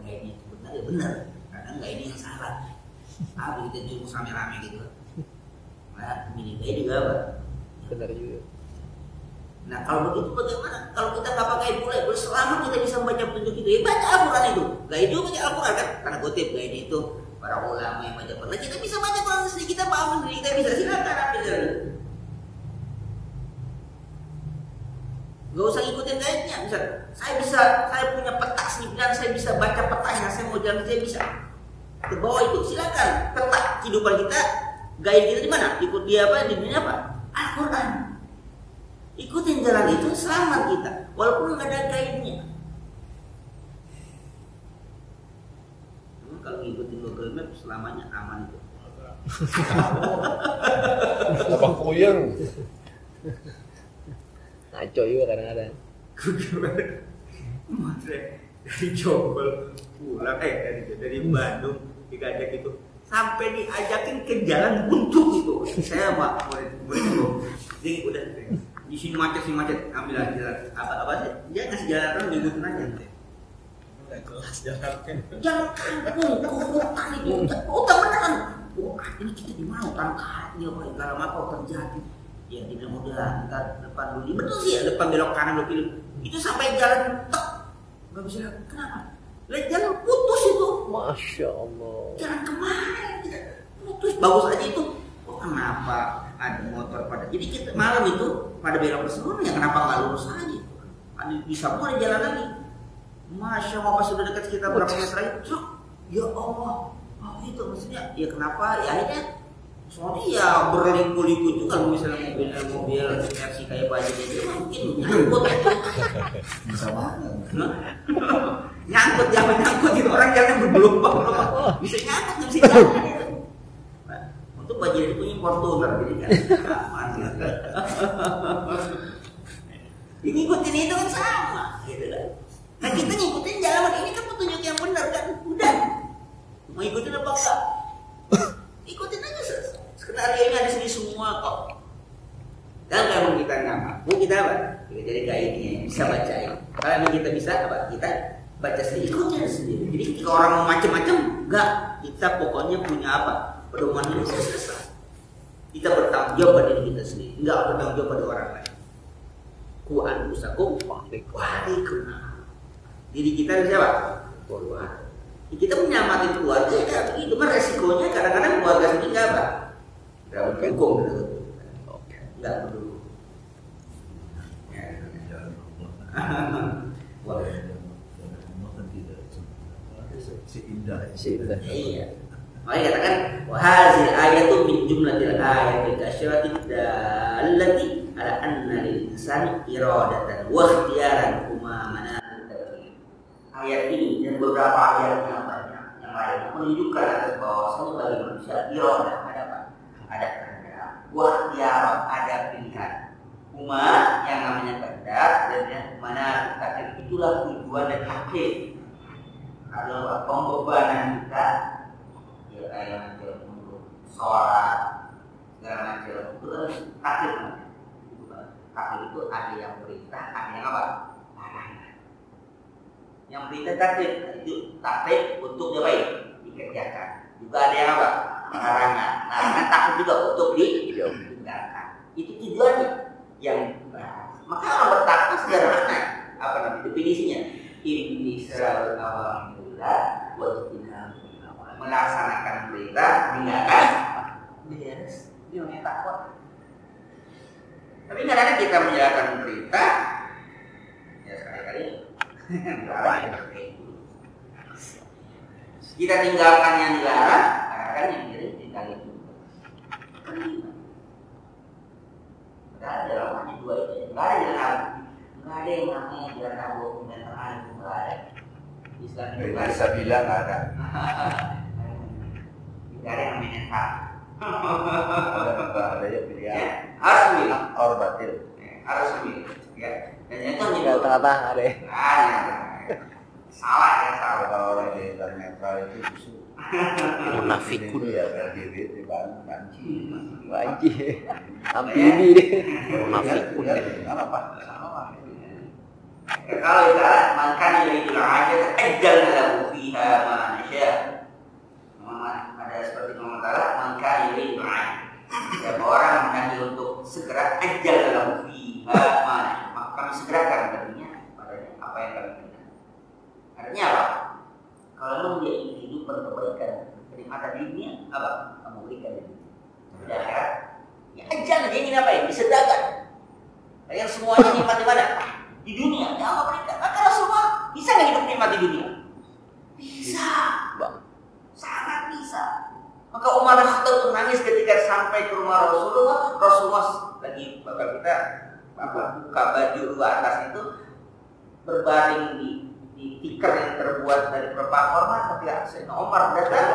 guide-nya sebenarnya benar, karena nggak ini yang salah. Kita jurus rame-rame gitu. Nah, milih guide juga apa? Benar juga. Nah kalau begitu bagaimana? Kalau kita nggak pakai boleh selama kita bisa membaca petunjuk itu, ya baca Al-Quran itu. Guide itu baca Al-Quran kan? Karena kutip guide itu para ulama yang baca Quran, kita bisa baca Quran sendiri, kita paham sendiri, kita bisa silakan ambil jalan. Gak usah ikutin guide-nya, saya punya peta sendiri dan saya bisa baca petanya, saya mau jalan saya bisa. Ke bawah itu silakan peta kehidupan kita, guide kita di mana? Ikut dia apa? Di dunia apa? Al-Quran. Ikutin jalan itu selamat kita, walaupun nggak ada guide-nya. Kalau ngikutin Google Maps selamanya aman itu. Abang puyeng. Ngaco juga kadang-kadang. Google Maps dari Jombol pulang dari Bandung diajak itu sampai diajakin ke jalan buntu itu. Saya murid itu. Jadi udah di sini macet ambil jalan apa sih? Dia ngasih jalan kan ngikutin aja. Kelas jalan kampung, hutan itu, hutan beneran. Wah, ini kita di mana? Hutan karet, dia pakai segala macam terjadi. Ya, tidak mudah. Ntar depan dulu, betul sih ya, depan belok kanan lo pilih. Itu sampai jalan tek, nggak bisa. Kenapa? Lihat jalan putus itu. Masya Allah. Jalan kemana? Putus, bagus aja itu. Oh, kenapa ada motor pada? Jadi kita malam itu pada belok ke sana, ya kenapa nggak lurus aja? Bisa mulai jalan lagi. Masya Allah, pas sudah dekat kita berapa meter lagi, ya Allah, itu maksudnya, ya kenapa? Ya akhirnya, soalnya ya berliku-liku juga kalau misalnya mobil versi kayak baju itu mungkin nyangkut. Bisa banget. Nyangkut, jangan nyangkut itu orang jalan bergelombang, bisa nyangkut, nggak bisa jalan. Nah, untuk baju itu punya Fortuner, jadi kan aman. Ngikutin itu kan sama, gitu kan. Nah kita ngikutin jalan ini kan petunjuk yang benar kan, udah mau ikutin apa enggak? Ikutin aja skenario ini ada sini semua kok. Dan kalau kita nggak mampu kita apa? Kita jadi kayak ini bisa bacain. Kalau kita bisa apa? Kita baca sendiri, ikutin sendiri. Jadi ketika orang mau macam-macam, enggak, kita pokoknya punya apa? Pedoman ini selesai. Kita bertanggung jawab pada diri kita sendiri, enggak bertanggung jawab pada orang lain. Ku anfusakum wa'alaikum. Diri kita siapa? Keluarga. Kita menyamatin keluarga ya begitu. Kan resikonya kadang-kadang keluarga sendiri nggak apa? Nggak mendukung, nggak mendukung. Seindah. Iya. Makanya katakan wahazil ayatu min jumlatil ayatil kasyiratil dallati ala anna lil insani iradatan wa ikhtiyaran huma manat. Ayat ini dan beberapa ayat yang banyak yang lain menunjukkan atas bahwasanya bagi manusia iradah ada apa? Ada kehendak, wa ikhtiyaran ada pilihan. Huma yang namanya kehendak dan yang mana takdir itulah tujuan dan akhir adalah pembebanan kita. Kayak untuk sholat segala macam itu takdir takdir itu ada yang perintah, ada yang apa? Larangan. Yang perintah takdir itu takdir untuk dikerjakan. Juga ada yang apa? Larangan. Larangan takdir juga untuk ditinggalkan. Itu tujuannya yang dibahas. Maka orang bertakwa sederhana. Apa namanya definisinya? Imtisal awamrillah wa melaksanakan perintah, meninggalkan beres. Itu namanya takwa. Tapi kadang-kadang kita menjalankan perintah, ya sekali-kali kita tinggalkan yang dilarang, kadang-kadang yang ditinggalkan juga. Padahal dalam hanya dua itu, nggak ada jalan abu, nggak ada yang namanya jalan abu dan abu, nggak ada. Islam itu bisa bilang nggak ada. Tidak ada yang namanya hak. Ada ya pilihan. Harus milih. Or batil. Harus milih. Ya. Dan itu Tinggal tengah-tengah deh. Salah ya salah. Kalau orang di dalam netral itu justru Munafikun ya LGBT banci. Banci. Sampai ini deh. Munafikun. Nggak apa? Sama. Kalau kita makan yang itu aja ajal lahu fiha ma nasya. Ada seperti mengatakan maka ini setiap orang menghendaki untuk segera ajal dalam fiha mana maka kami segerakan artinya padanya apa yang kami inginkan. Artinya apa? Kalau dia ingin kehidupan kebaikan kenikmatan di dunia apa? Kamu berikan di dunia. Di akhirat ya ajal dia ingin apa ya? Disedangkan. Yang semuanya nikmat di mana? Di dunia. Ya Allah berikan. Maka Rasulullah bisa nggak hidup nikmat di dunia? Bisa. Sangat bisa. Maka Umar Khattab menangis ketika sampai ke rumah Rasulullah. Rasulullah lagi bakal kita buka baju dua atas itu berbaring di tikar yang terbuat dari pelepah korma. Tapi Sayyidina Umar datang.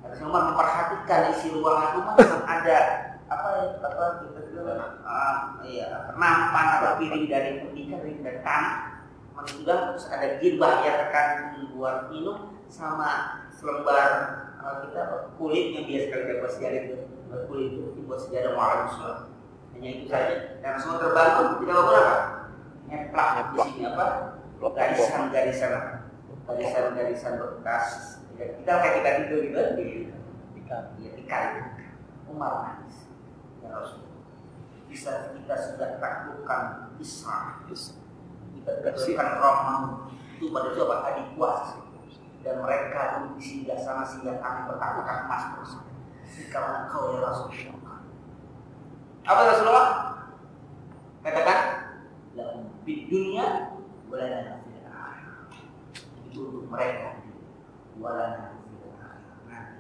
Sayyidina Umar memperhatikan isi ruangan rumah yang ada apa kita bilang nampan atau piring dari tikar dari tanah. Sudah terus ada girbah yang akan buat minum sama selembar kita kulit yang biasa kali dapat sejarah itu kulit itu dibuat sejarah waalaikumsalam. Hanya itu saja. Dan semua terbangun tidak apa-apa. Nyeplak di sini apa? Garisan bekas. Kita kayak kita tidur gitu di tikar. Umar nangis. Ya Rasul. Bisa kita sudah taklukkan Islam. Kita taklukkan Romawi itu pada siapa adik kuasa. Dan mereka duduk di singgah sana sehingga kami bertaklukkan emas terus. Karena engkau ya Rasulullah. Apa Rasulullah? Katakan, lahum fid dunya walana fil akhirah. Itu untuk mereka. Walana fil akhirah.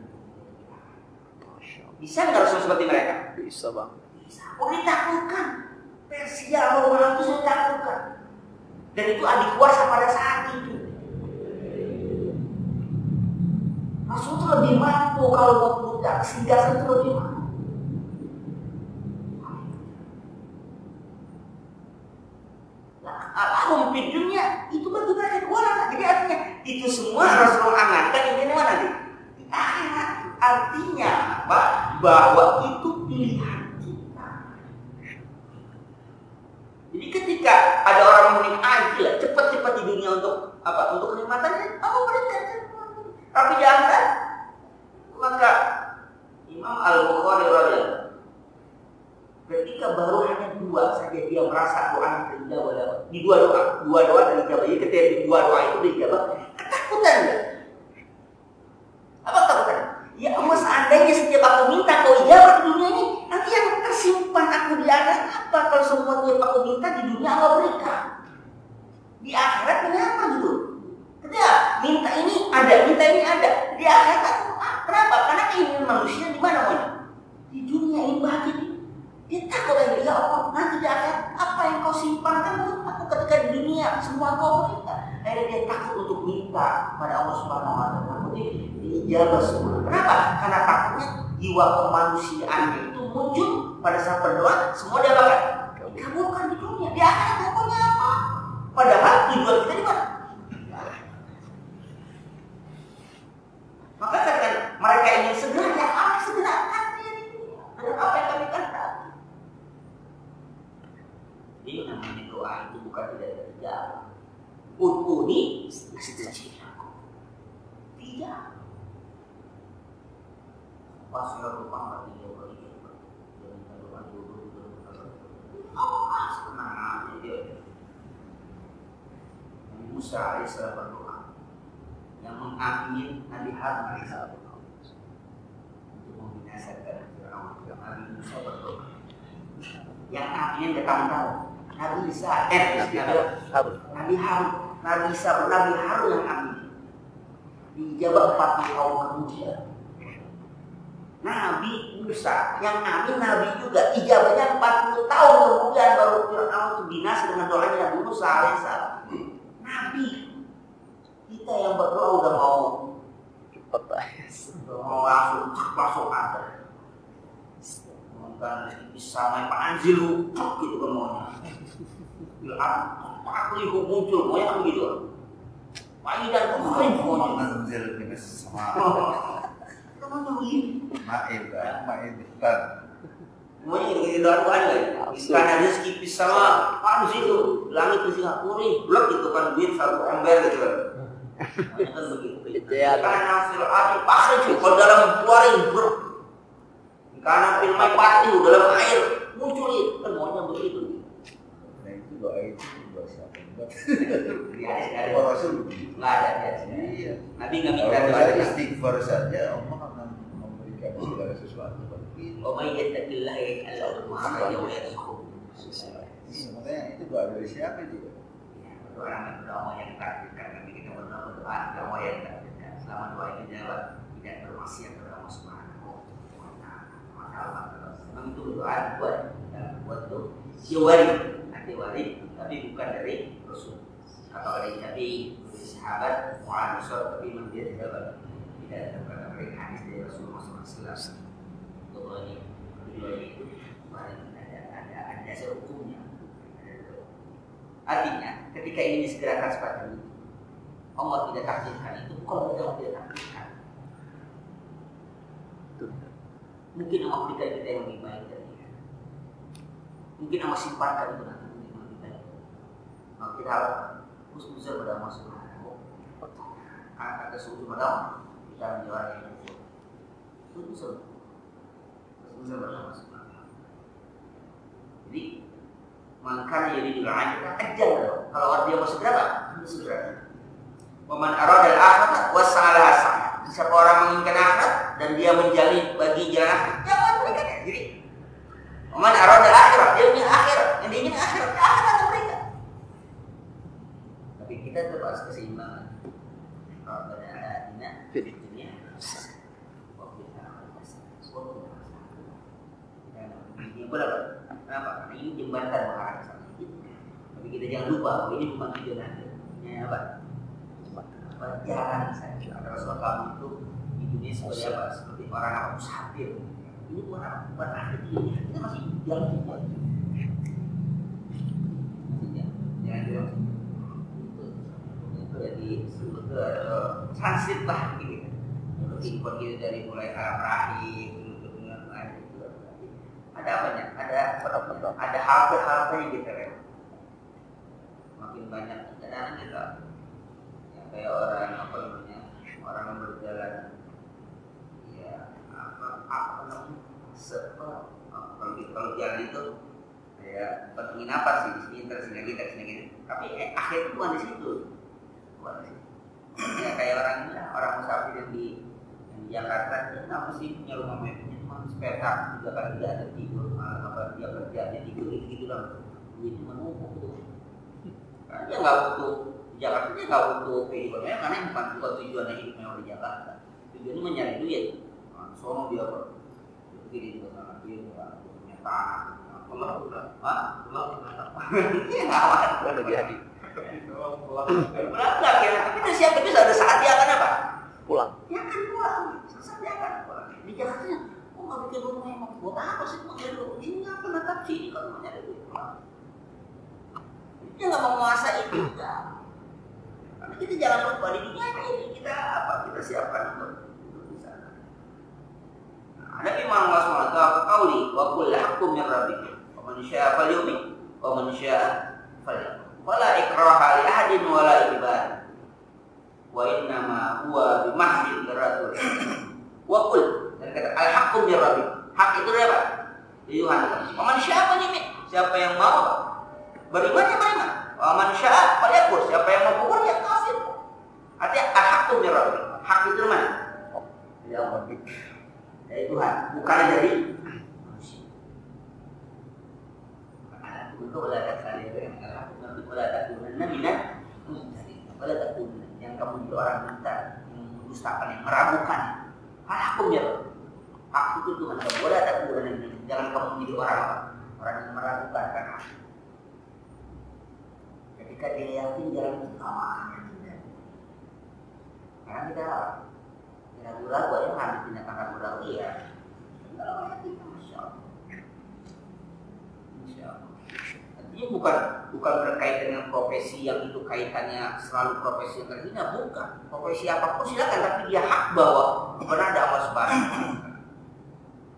Bisa nggak Rasul seperti mereka? Bisa bang. Bisa. Oh ditaklukkan. Persia Romawi itu sudah ditaklukkan. Dan itu adik kuasa pada saat itu. Rasul itu lebih mampu kalau mau budak, singgah itu lebih mampu. Nah, lahum fid dunya itu bagi mereka wala. Jadi artinya itu semua Rasul amankan ini mana nanti? Di akhirat. Artinya apa? Bahwa itu pilihan kita. Jadi ketika ada orang mungkin ajil cepat-cepat di dunia untuk apa? Untuk kenikmatannya, apa berikan? Tapi di akhirat maka Imam Al-Bukhari radhiyallahu ketika baru hanya dua saja dia merasa doa dijawab di dua doa dan dijawab. Jadi ketika di dua doa itu dijawab, ketakutan enggak? Apa ketakutan? Ya Allah, seandainya setiap aku minta kau ijabah di dunia ini, nanti yang tersimpan aku di akhirat apa? Kalau semua yang aku minta di dunia Allah berikan, di akhirat kenapa gitu? Ketika minta ini ada, di akhirat aku kenapa Kenapa? Karena keinginan manusia di mana maunya? Di dunia ini bahagia. Dia takut lagi, ya Allah, nanti di akhirat apa yang kau simpankan untuk aku ketika di dunia semua kau berikan. Akhirnya dia takut untuk minta pada Allah Subhanahu Wa Taala. Takutnya diijabah semua. Kenapa? Karena takutnya jiwa kemanusiaannya itu muncul pada saat berdoa, semua dia bakal dikabulkan di dunia. Di akhirat pokoknya apa? Padahal tujuan kita di mana? Maka kan mereka ingin segera, ya apa segera kan dengan apa yang kami katakan. Jadi namanya doa itu bukan tidak terjawab. Ud'uni astajib lakum. Tidak. Pas kalau lupa mati dia bagi dia. Jangan lupa dulu. Oh, senang aja dia. Nabi Musa alaihissalam berdoa. Yang mengakhiri Nabi Harun alaihissalam untuk membinasakan Firaun. Nabi Musa berdoa. Yang akhirnya datang tahu Nabi Isa, Nabi Harun, Nabi Isa, Nabi Harun yang amin. Dijawab 40 tahun kemudian. Nabi Musa yang amin Nabi juga ijabahnya 40 tahun kemudian baru Firaun itu binasa dengan doanya Nabi Musa alaihissalam. Nabi kita yang berdoa udah mau cepat mau langsung masuk ada. Kan bisa main Pak Anjil gitu kan maunya. Aku ikut muncul maunya kan begitu. Pak Idan maunya Anjil ini sama. Namanya begini. Mail kan. Maunya ini doa-doaan kan. Karena rezeki bisa sama panas itu langit di Singapura blok gitu kan duit 1 ember gitu kan. Maunya kan begitu. Karena Firaun pasir kalau dalam keluarin blok. Karena firman pati dalam air muncul itu kan maunya begitu. Nah itu doa itu doa siapa? Ada Rasul nggak ada iya. Nabi nggak minta kalau doa. saya istighfar saja Allah akan memberikan segala sesuatu bagi kita. Oh my yattaqillah yaj'al lahu makhraja wa yarzuqhu. Makanya itu doa dari siapa juga? Orang yang berdoa yang takdirkan nanti kita berdoa doa yang takdirkan. Selama doa itu jawab tidak bermaksiat kepada Allah Subhanahu. Memang itu doa buat tuh siwari, tapi bukan dari Rasul atau dari Nabi, dari sahabat, mu'alifah, tapi memang dia tidak ada dari hadis dari Rasulullah SAW. Doa itu ada dasar hukumnya. Artinya, ketika ini disegerakan seperti ini, Allah tidak takdirkan itu bukan Allah tidak takdirkan. Mungkin Allah berikan kita yang lebih baik dari dia. Mungkin Allah simpankan itu nanti yang lebih baik. Maka kita harus husnuzan pada Allah Subhanahu. Karena kata suhu pada Allah, kita menjawab yang itu. Husnuzan pada Allah Subhanahu. Jadi, makanya jadi dulu aja aja loh. Kalau dia mau segera, Pak, segera. Waman arada al-akhirah wasa'alaha sa'a. Siapa orang menginginkan akhirat dan dia menjalin bagi jalan akhirat, jangan berikan ya. Jadi, man arada akhirat, dia ingin akhirat, yang dia ingin akhirat, akhirat berikan. Tapi kita tetap harus keseimbangan. Kalau ada dina, dunia, waktu kita ini berapa? Kenapa? Karena ini jembatan mengarah ke sana. Tapi kita jangan lupa bahwa ini bukan tujuan akhir. Ini apa? Jalan saja. Rasulullah kamu itu di dunia seperti apa? Seperti orang yang musafir. Ini bukan akhir dunia. Kita masih jalan juga. Jalan. Itu jadi transit lah gitu. Kehidupan kita dari mulai Arab rahim dengan air itu. Ada banyak, ada halte-halte yang kita lewat. Makin banyak kendaraan kita. Kayak orang orang yang berjalan ya apa namanya kalau jalan itu kayak penginapan sih di sini terus sini tapi akhir itu bukan di situ ya kayak orang musafir yang di Jakarta dia nggak mesti punya rumah mewah cuma sepeda 3 kali dia ada tidur apa dia kerjanya tidur gitu lah duit cuma numpuk tuh karena dia nggak butuh Jakarta dia nggak butuh kehidupan mewah karena bukan tujuannya hidup mewah di Jakarta. Tujuannya mencari duit. sono dia apa? Begini juga sangat dia punya tanah. Allah. Iya nggak Kan lagi hadir. Berangkat ya, tapi udah siap, tapi ada saat dia akan apa? Pulang. Dia akan pulang, saat dia akan pulang. Di Jakarta, kok nggak bikin rumah yang mau buat apa sih? Mau jadi rumah ini apa natap sini kalau mau nyari duit pulang. Dia nggak mau menguasai itu enggak. Karena kita jangan lupa di dunia ini kita apa? Kita siapkan untuk di sana. Nah, ada firman Allah SWT qauli wa qul haqqum min rabbikum wa man syaa'a falyu'min wa man syaa'a falyakfur. Wala ikraha li ahadin wala ijbar. Wa innama huwa bimahdi iratul. Wa qul, dan kata al-haqqu min rabbik. Hak itu apa? Tuhan. Wa man syaa'a falyu'min. Siapa yang mau beriman ya beriman. Wa man syaa'a falyakfur. Siapa yang mau kufur ya kafir. Artinya al-haqqu min rabbik. Hak itu mana? Ya Rabbik. Dari Tuhan, bukan dari manusia. Karena itu boleh kata dia wala takunanna minal mumtarin. Wala takunanna yang kamu jadi orang minta, yang mendustakan, yang meragukan. Hakum ya. Hak itu Tuhan kamu. Wala takunanna, jangan kamu menjadi orang yang meragukan kan hak. Ketika dia yakin jalan itu amannya tidak. Karena kita ragu-ragu ya, harus tindakan ragu-ragu ya. Kalau yakin, Masya Allah. Insya Allah. Ini bukan berkaitan dengan profesi yang itu kaitannya selalu profesi yang terhina, bukan. Profesi apapun silakan, tapi dia hak bahwa benar ada Allah Subhanahu wa taala.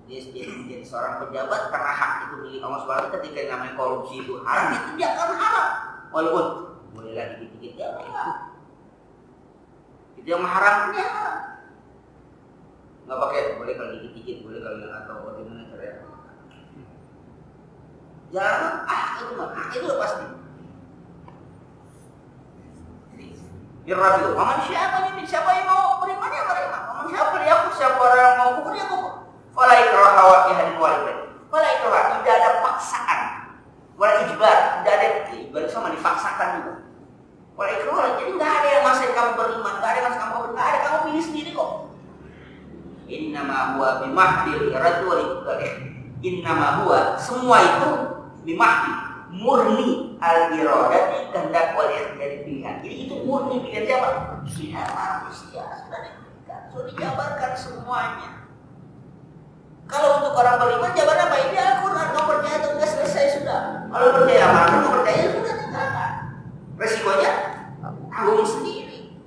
Dia jadi seorang pejabat karena hak itu milik Allah Subhanahu wa taala. Ketika namanya korupsi itu haram, itu dia akan haram. Walaupun bolehlah dikit-dikit ya boleh. Itu yang haram dia haram. Enggak pakai boleh kalau dikit-dikit, boleh kalau atau bagaimana caranya. Jangan itu pasti. Birrabil. Siapa yang mau beriman ya beriman. Siapa yang mau kufur ya kufur. Fala ikraha wa ihadin walid. Fala ikraha, tidak ada paksaan. Wala ijbar, tidak ada ijbar sama dipaksakan juga. Wala ikraha, jadi enggak ada yang maksain kamu beriman, enggak ada yang maksain kamu beriman, enggak ada, kamu pilih sendiri kok. Innama huwa bimahdil irati wal iqdar. Innama huwa, semua itu bimahdi, murni al-iradati kehendak wal ikhtiyar pilihan. Jadi itu murni pilihan siapa? Pilihan manusia. Sudah diberikan, sudah dijabarkan semuanya. Kalau untuk orang beriman jawaban apa? Ini Al-Quran, kamu percaya atau enggak selesai sudah. Kalau percaya maka kamu percaya sudah tinggalkan. Resikonya tanggung sendiri.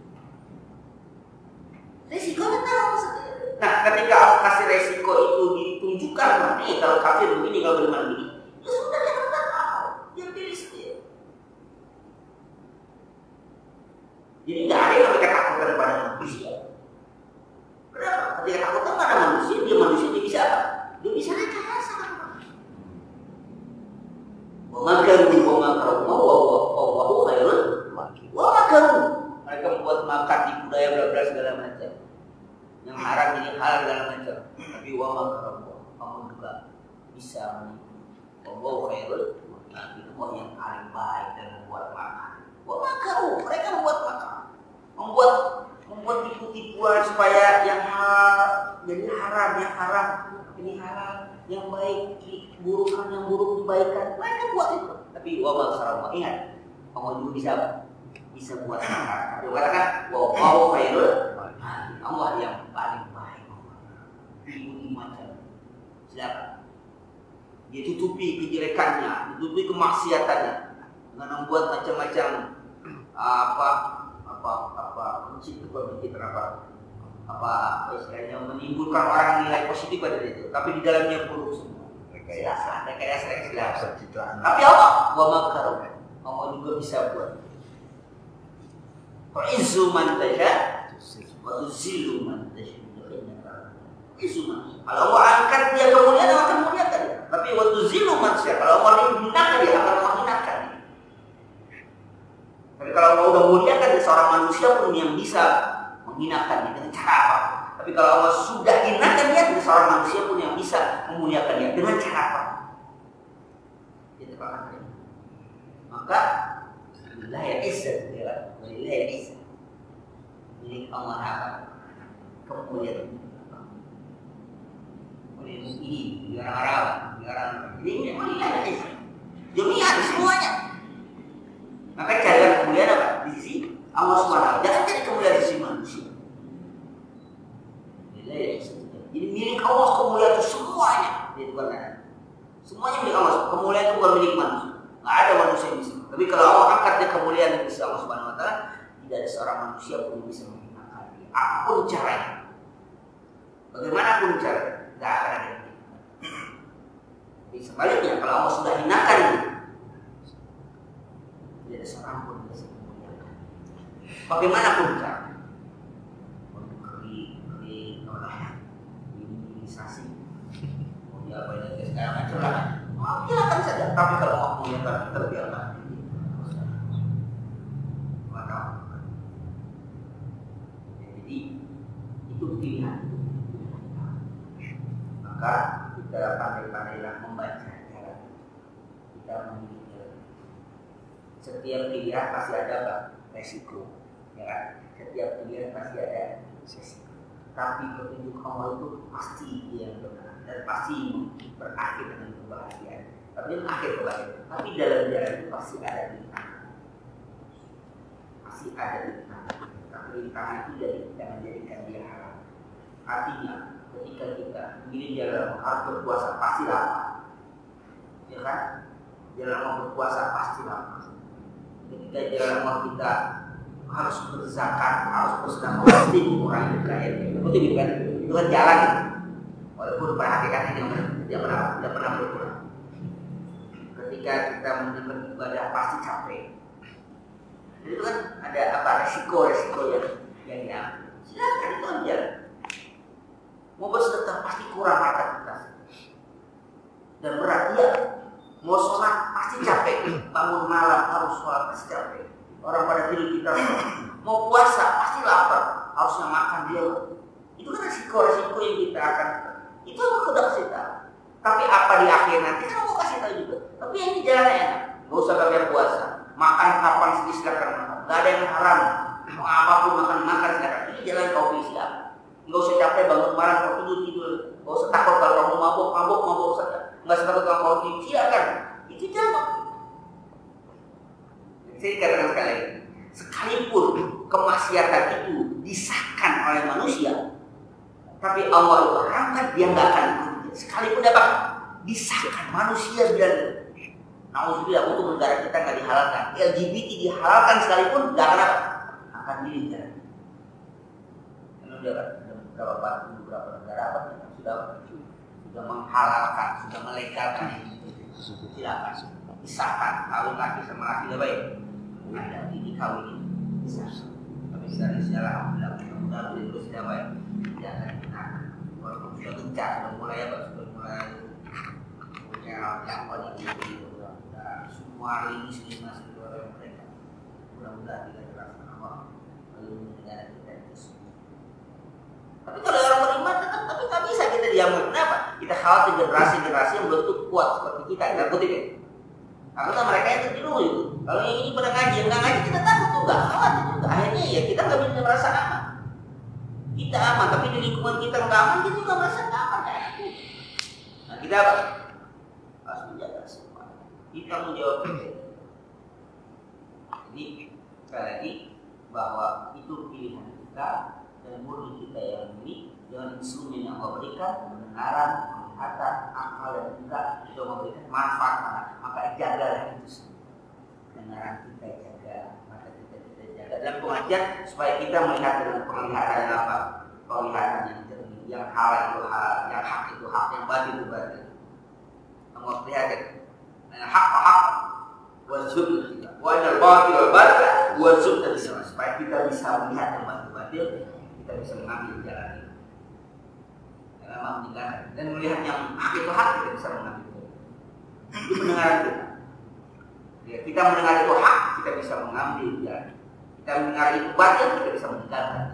Resikonya tanggung sendiri. Nah, ketika aku kasih resiko itu ditunjukkan, nih kalau kafir begini, kalau beriman begini. Ya sudah, dia tidak tahu, dia pilih sendiri. Jadi tidak ada yang ketakutan pada manusia. Kenapa? Ketika takutkan pada manusia dia bisa apa? Dia bisa rekayasa. Wa makaru wa khairul makirin. Wa makaru. Mereka membuat makar di budaya bla-bla segala macam. Yang haram jadi halal segala macam. Tapi wa makaru, kamu juga bisa menipu. Wa khairul makirin. Allah yang paling baik dalam membuat makar. Wa makaru, mereka membuat makar. Membuat tipu-tipuan supaya yang halal jadi haram, yang haram ini halal, yang baik burukan, yang buruk dibaikan. Mereka buat itu. Tapi wabal sarama, ingat, Allah juga bisa buat makar. Dia katakan wa khairul, Allah yang paling baik. Ibu macam siapa? Dia tutupi kejelekannya, tutupi kemaksiatannya dengan membuat macam-macam apa istilahnya menimbulkan orang nilai positif pada itu, tapi di dalamnya buruk semua. Rekayasa. Tapi Allah wa makaru, Allah juga bisa buat. Fa'izu man tasha wa tuzillu man tasha. Kalau Allah angkat dia kemuliaan, akan muliakan dia. Tapi wa tuzillu man tasha, kalau Allah hinakan dia akan menghinakan. Tapi kalau Allah udah muliakan seorang manusia pun yang bisa menghinakan dia dengan cara apa? Tapi kalau Allah sudah hinakan dia, seorang manusia pun yang bisa memuliakan dia dengan cara apa? Itu makanya. Maka la ya'izza billah, la ya'izza. Milik Allah apa? Kemuliaan. ini di orang-orang, jadi ini mulia dunia semuanya. Maka cari kemuliaan apa? Di sisi Allah SWT. Jangan cari kemuliaan di sisi manusia. Jadi milik Allah kemuliaan itu semuanya. Dia bukan ada. Semuanya milik Allah. Kemuliaan itu bukan milik manusia. Nggak ada manusia yang bisa. Tapi kalau Allah angkat dia kemuliaan di sisi Allah SWT, tidak ada seorang manusia pun yang bisa menghinakan dia. Apapun caranya, bagaimanapun caranya, nggak akan ada. Jadi sebaliknya kalau Allah sudah hinakan dia, tidak ada seorang pun yang bisa memuliakan. Bagaimanapun caranya, kriminalisasi, mau diapain lagi segala macam lah. Silakan saja. Tapi kalau mau memuliakan terbiarkan. Jadi itu pilihan. Maka kita pandai-pandailah membaca jalan. Kita memilih jalan. Setiap pilihan pasti ada apa? Resiko. Ya kan? Setiap pilihan pasti ada resiko. Tapi petunjuk Allah itu pasti yang benar dan pasti berakhir dengan kebahagiaan. Tapi akhir kebahagiaan. Tapi dalam jalan itu pasti ada rintangan. Pasti ada rintangan. Tapi rintangan itu jangan jadikan dia haram. Artinya ketika kita begini jalan harus berpuasa pasti lapar. Ya kan? Jalan mau berpuasa pasti lapar. Ketika jalan mau kita harus berzakat, harus bersedekah, pasti orang yang kaya. Betul kan? Itu kan jalan. Walaupun pada hakikatnya tidak pernah berkurang. Ketika kita menjalankan ibadah pasti capek. Jadi itu kan ada apa resiko yang diambil. Silakan itu aja. Mau bersedekah pasti kurang harta kita. Dan berat ya. Mau sholat pasti capek. Bangun malam harus sholat pasti capek. Orang pada tidur kita mau puasa pasti lapar, harusnya makan dia. Itu kan resiko yang kita akan. Itu aku udah kasih tahu. Tapi apa di akhir nanti kan aku kasih tahu juga. Tapi ini jalannya enak. Gak usah kalian puasa. Makan kapan silakan makan. Gak ada yang haram. Mau apapun makan silakan. Ini jalan kau pilih siapa. Gak usah capek bangun malam kau tidur. Gak usah takut kalau kamu mabuk saja. Gak usah takut kalau kau tidur. Silakan. Itu jalan. Saya katakan sekali, sekalipun kemaksiatan itu disahkan oleh manusia, tapi Allah itu haramkan, dia nggak akan ikut. Sekalipun dapat disahkan manusia bilang, nauzubillah untuk negara kita nggak dihalalkan, LGBT dihalalkan sekalipun nggak akan dihalalkan. Karena beberapa negara sudah menghalalkan, sudah melegalkan itu. Silakan disahkan kawin laki sama laki lebih baik. Ada ini kawin bisa. Tapi secara alhamdulillah itu sudah baik. Jangan kita walaupun sudah gencar, sudah mulai punya jangkauan ini. Semua ini masih keluar mereka. Mudah-mudahan tidak terasa Allah lalu negara kita itu. Tapi kalau orang beriman tetap, tapi nggak bisa kita diambil. Kenapa? Kita khawatir generasi yang belum kuat seperti kita. Kita kutip ya. Karena mereka yang tertidur itu. Kalau yang ini pada ngaji, nggak ngaji kita takut tuh, nggak khawatir juga. Akhirnya ya kita nggak bisa merasa aman. Kita aman, tapi di lingkungan kita nggak aman, kita juga merasa nggak aman. Nah kita apa? Harus menjaga semua. Kita menjawab itu. Jadi sekali lagi bahwa itu pilihan kita dan murni kita yang memilih dengan instrumen yang Allah berikan, pendengaran, penglihatan, akal dan juga itu memberikan manfaat maka jagalah itu. Pendengaran kita jaga, mata kita jaga. Dalam pengajian supaya kita melihat dengan penglihatan apa? Penglihatan yang jernih, yang halal itu halal, yang hak itu hak, yang batil itu batil. Kamu lihat hak wajib kita, wajib batil wajib kita supaya kita bisa melihat yang batil, kita bisa mengambil jalan ini. Memang meninggalkan dan melihat yang hak itu hak, kita bisa mengambil. Itu pendengaran kita. Ya, kita mendengar itu hak, kita bisa mengambil jalan. Kita mendengar itu batil, kita bisa meninggalkan.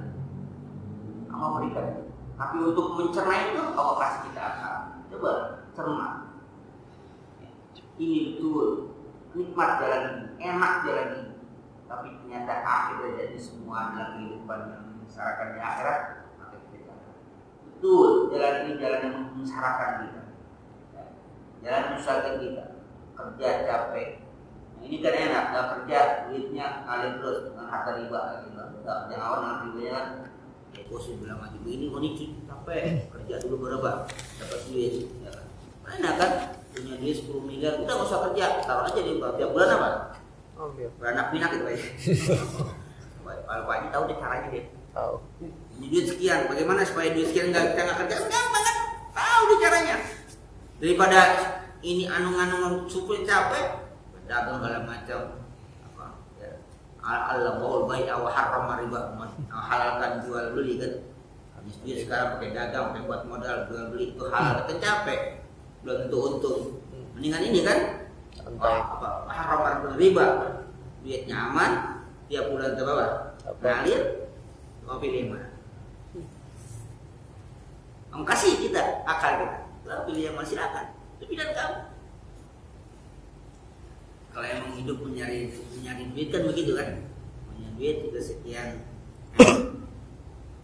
Allah berikan. Tapi untuk mencerna itu, Allah kasih kita akal. Coba cerna. Ini betul nikmat jalan ini, enak jalan ini. Tapi ternyata akhirnya jadi semua dalam kehidupan yang menyengsarakan di akhirat, maka kita jalan. Betul, jalan ini jalan yang menyengsarakan kita, jalan menyusahkan kita, kerja capek. Nah, ini kan enak, nggak kerja duitnya ngalir terus dengan harta riba, gitu. Yang awal dengan ribanya kan, ya bos bilang aja ini kondisi capek, kerja dulu berapa, dapat duit. Ya kan? Enak kan, punya duit 10 miliar, udah nggak usah kerja, taruh aja di tiap bulan apa? Beranak pinak gitu Pak. Kalau Pak Haji tahu deh caranya deh. Tahu. Ini duit sekian, bagaimana supaya duit sekian kita nggak kerja? Gampang kan? Tahu deh caranya. Daripada ini anu-anu supaya capek, dagang segala macam. Apa? Ya. Allah baul baik awal haram riba, halalkan jual beli kan. Habis duit sekarang pakai dagang, pakai buat modal jual beli itu halal kan capek. Belum tentu untung. Mendingan ini kan? Apa? Haram riba, duitnya aman, tiap bulan ke bawah, ngalir, mau pilih yang mana? Kamu kasih kita akal kita, lalu pilih yang mana silakan. Itu pilihan kamu. Kalau emang hidup mencari duit kan begitu kan? Punya duit juga sekian.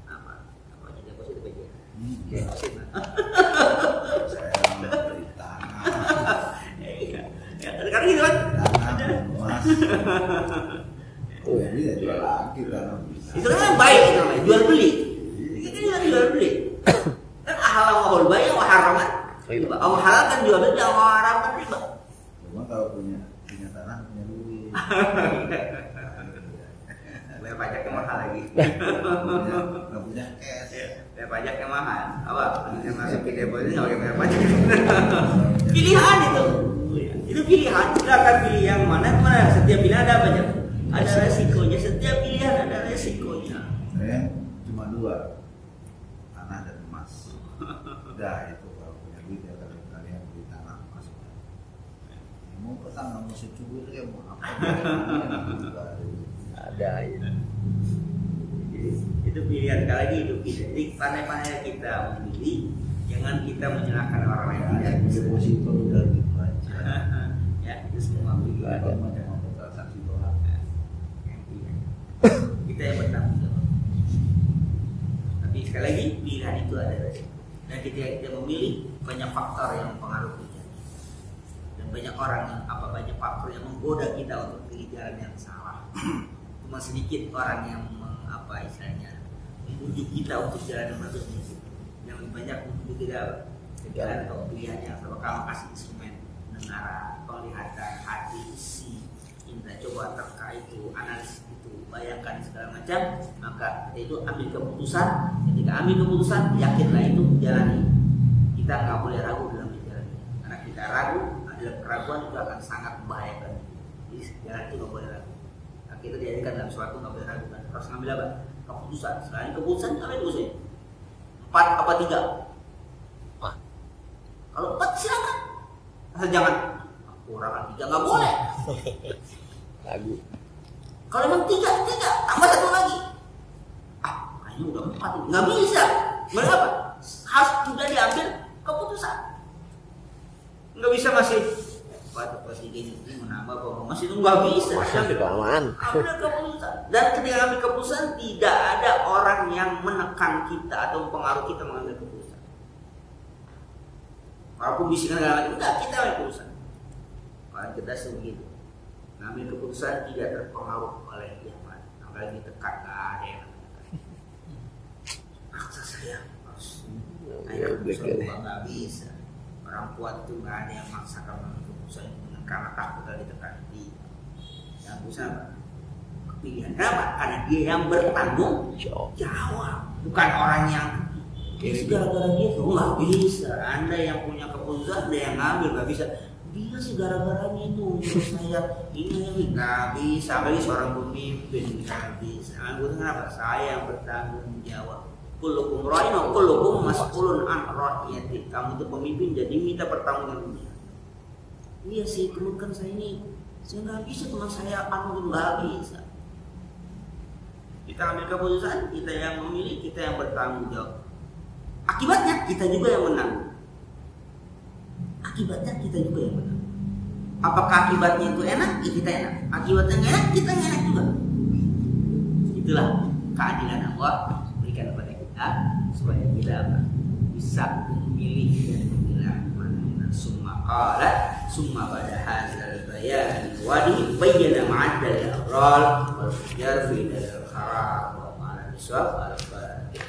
Apa aja deposit aja. Deposit. Saya beli tanah. Iya. Ya, sekarang gitu kan? Tanah, emas. Oh, ini ya jual lagi tanah bisa. Itu kan baik itu namanya, jual beli. Ini kan jual beli. Kan halal nggak baik, apa haram kan? Om halal kan jual beli, om haram kan riba. Cuma kalau punya tanah punya duit. Bayar pajak yang mahal lagi. Nggak punya cash. Bayar pajak yang mahal. Apa? Yang masuk ke deposit nggak pakai bayar pajak. Pilihan itu. Itu pilihan. Silakan pilih yang mana. Setiap pilihan ada banyak. Ada resikonya. Setiap pilihan ada resikonya. Saya cuma 2, tanah dan emas. Udah itu kalau punya duit ya kalian beli tanah emas. Mau petang nggak mau secubur ya mau apa? Ada itu. Itu pilihan sekali lagi itu kita. Jadi pandai-pandai kita memilih, jangan kita menyalahkan orang lain. Ada deposito udah gitu aja. Ya itu semua pilihan. Ada macam transaksi dolar. Kita yang bertanggung jawab. Tapi sekali lagi pilihan itu ada resiko. Dan kita memilih banyak faktor yang mempengaruhi kita. Dan banyak orang yang banyak faktor yang menggoda kita untuk pilih jalan yang salah. Cuma sedikit orang yang istilahnya membujuk kita untuk jalan yang bagus itu. Yang lebih banyak membujuk kita jalan atau pilihannya. Sebab kamu kasih instrumen negara, penglihatan, hati, isi, kita coba terkait itu, analisis itu, bayangkan segala macam, maka kita itu ambil keputusan. Ketika ambil keputusan, yakinlah itu jalani. Kita nggak boleh ragu dalam menjalani. Karena kita ragu, dalam keraguan itu akan sangat membahayakan. Jadi jalan itu nggak boleh ragu. Nah, kita dijadikan dalam suatu nggak boleh ragu. Harus ngambil apa? Keputusan. Selain keputusan, apa yang keputusannya? 4 apa 3? Kalau 4 silakan. Asal jangan kurang 3 nggak boleh. Lagu. Kalau emang 3 tambah 1 lagi. Kayaknya udah 4 ini. Nggak bisa. Kenapa? Harus sudah diambil keputusan. Nggak bisa masih. Pas gini menambah kok masih itu nggak bisa. Kelamaan. Ambil keputusan. Dan ketika ambil keputusan tidak ada orang yang menekan kita atau mempengaruhi kita mengambil keputusan. Walaupun bisikan segala macam, enggak, kita ambil keputusan. Paling cerdas begitu. Ngambil keputusan tidak terpengaruh oleh yang lain. Apalagi ditekan, nggak ada yang menekan. Maksa saya harus keputusan nggak bisa. Orang kuat itu nggak ada yang maksa kamu keputusan dengan karena takut dari ditekan. Yang bisa apa? Pilihan kenapa? Karena dia yang bertanggung jawab, bukan orang yang gara-gara dia tuh nggak bisa. Anda yang punya keputusan, Anda yang ngambil nggak bisa. Dia sih gara-garanya itu menurut saya ini nggak bisa. Apalagi seorang pemimpin nggak bisa. Kenapa? Saya yang bertanggung jawab. Kullukum ra'in wa kullukum mas'ulun an ra'iyati. Kamu itu pemimpin jadi minta pertanggungjawaban. Iya sih, teman kan saya ini saya nggak bisa, teman saya nggak bisa. Kita ambil keputusan, kita yang memilih, kita yang bertanggung jawab. Akibatnya kita juga yang menang. Akibatnya kita juga yang menang. Apakah akibatnya itu enak? Ya kita enak. Akibatnya nggak enak, kita nggak enak juga. Itulah keadilan Allah berikan kepada kita supaya kita bisa memilih dan memilah mana. Summa pada hadzal bayan wa bayyana ma'adal al-agral wal fujar fi al-haram wa ma'al iswab al-fatih.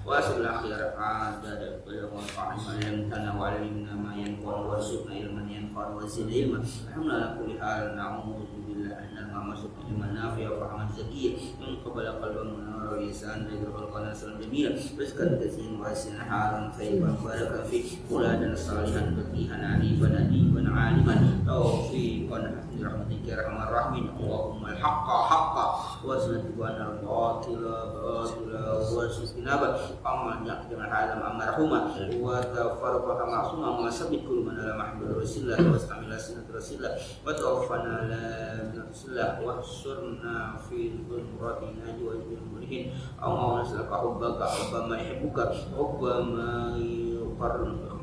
وأسأل الأخير عادة والقائم علمتنا وعلمنا ما ينفع وارزقنا علما ينفع وزد علما الحمد لله على كل حال نعوذ بالله أن المعصوم علما نافعا وعملا زكيا من قبل قلبا منورا ولسانا يدرك نصرا جميلا رزقا كثيرا واسعا حالا طيبا مباركا فيه ولادا صالحا فقيها عنيفا أديبا عالما توفيقا برحمتك يا أرحم الراحمين اللهم الحق حقا وارزقنا الباطل باطلا وارزقنا أما dengan alam amarhumah wa tafarraqa ma'suma wa sabit kullu man la mahmud rasulillah wa istamila sunnat rasulillah wa tawaffana la rasulillah wa surna fi dhurrati najwa bil mulihin aw naslaka hubbaka hubbama yuhibbuka hubbama yuqarribu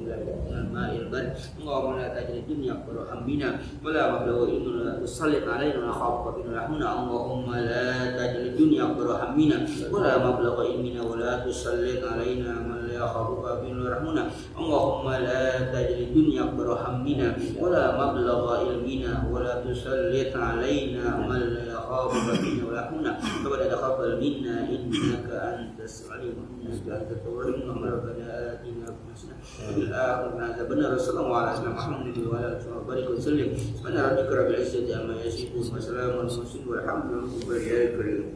الماء البرد اللهم لا تجعل الدنيا أكبر همنا ولا مبلغ علمنا ولا تسلط علينا ونخافك برحمنا اللهم لا تجعل الدنيا أكبر همنا ولا مبلغ علمنا ولا تسلط علينا من لا يخافك برحمنا اللهم لا تجعل الدنيا أكبر همنا ولا مبلغ علمنا ولا تسلط علينا من لا يخافك برحمنا ربنا تقبل منا إنك أنت السميع إنك أنت التواب ربنا آتنا في الآخرة عذاب النار صلى الله عليه وسلم محمد وعلى آله وبارك وسلم سبحان ربك رب العزة عما يصفون وسلام على المرسلين والحمد لله رب العالمين.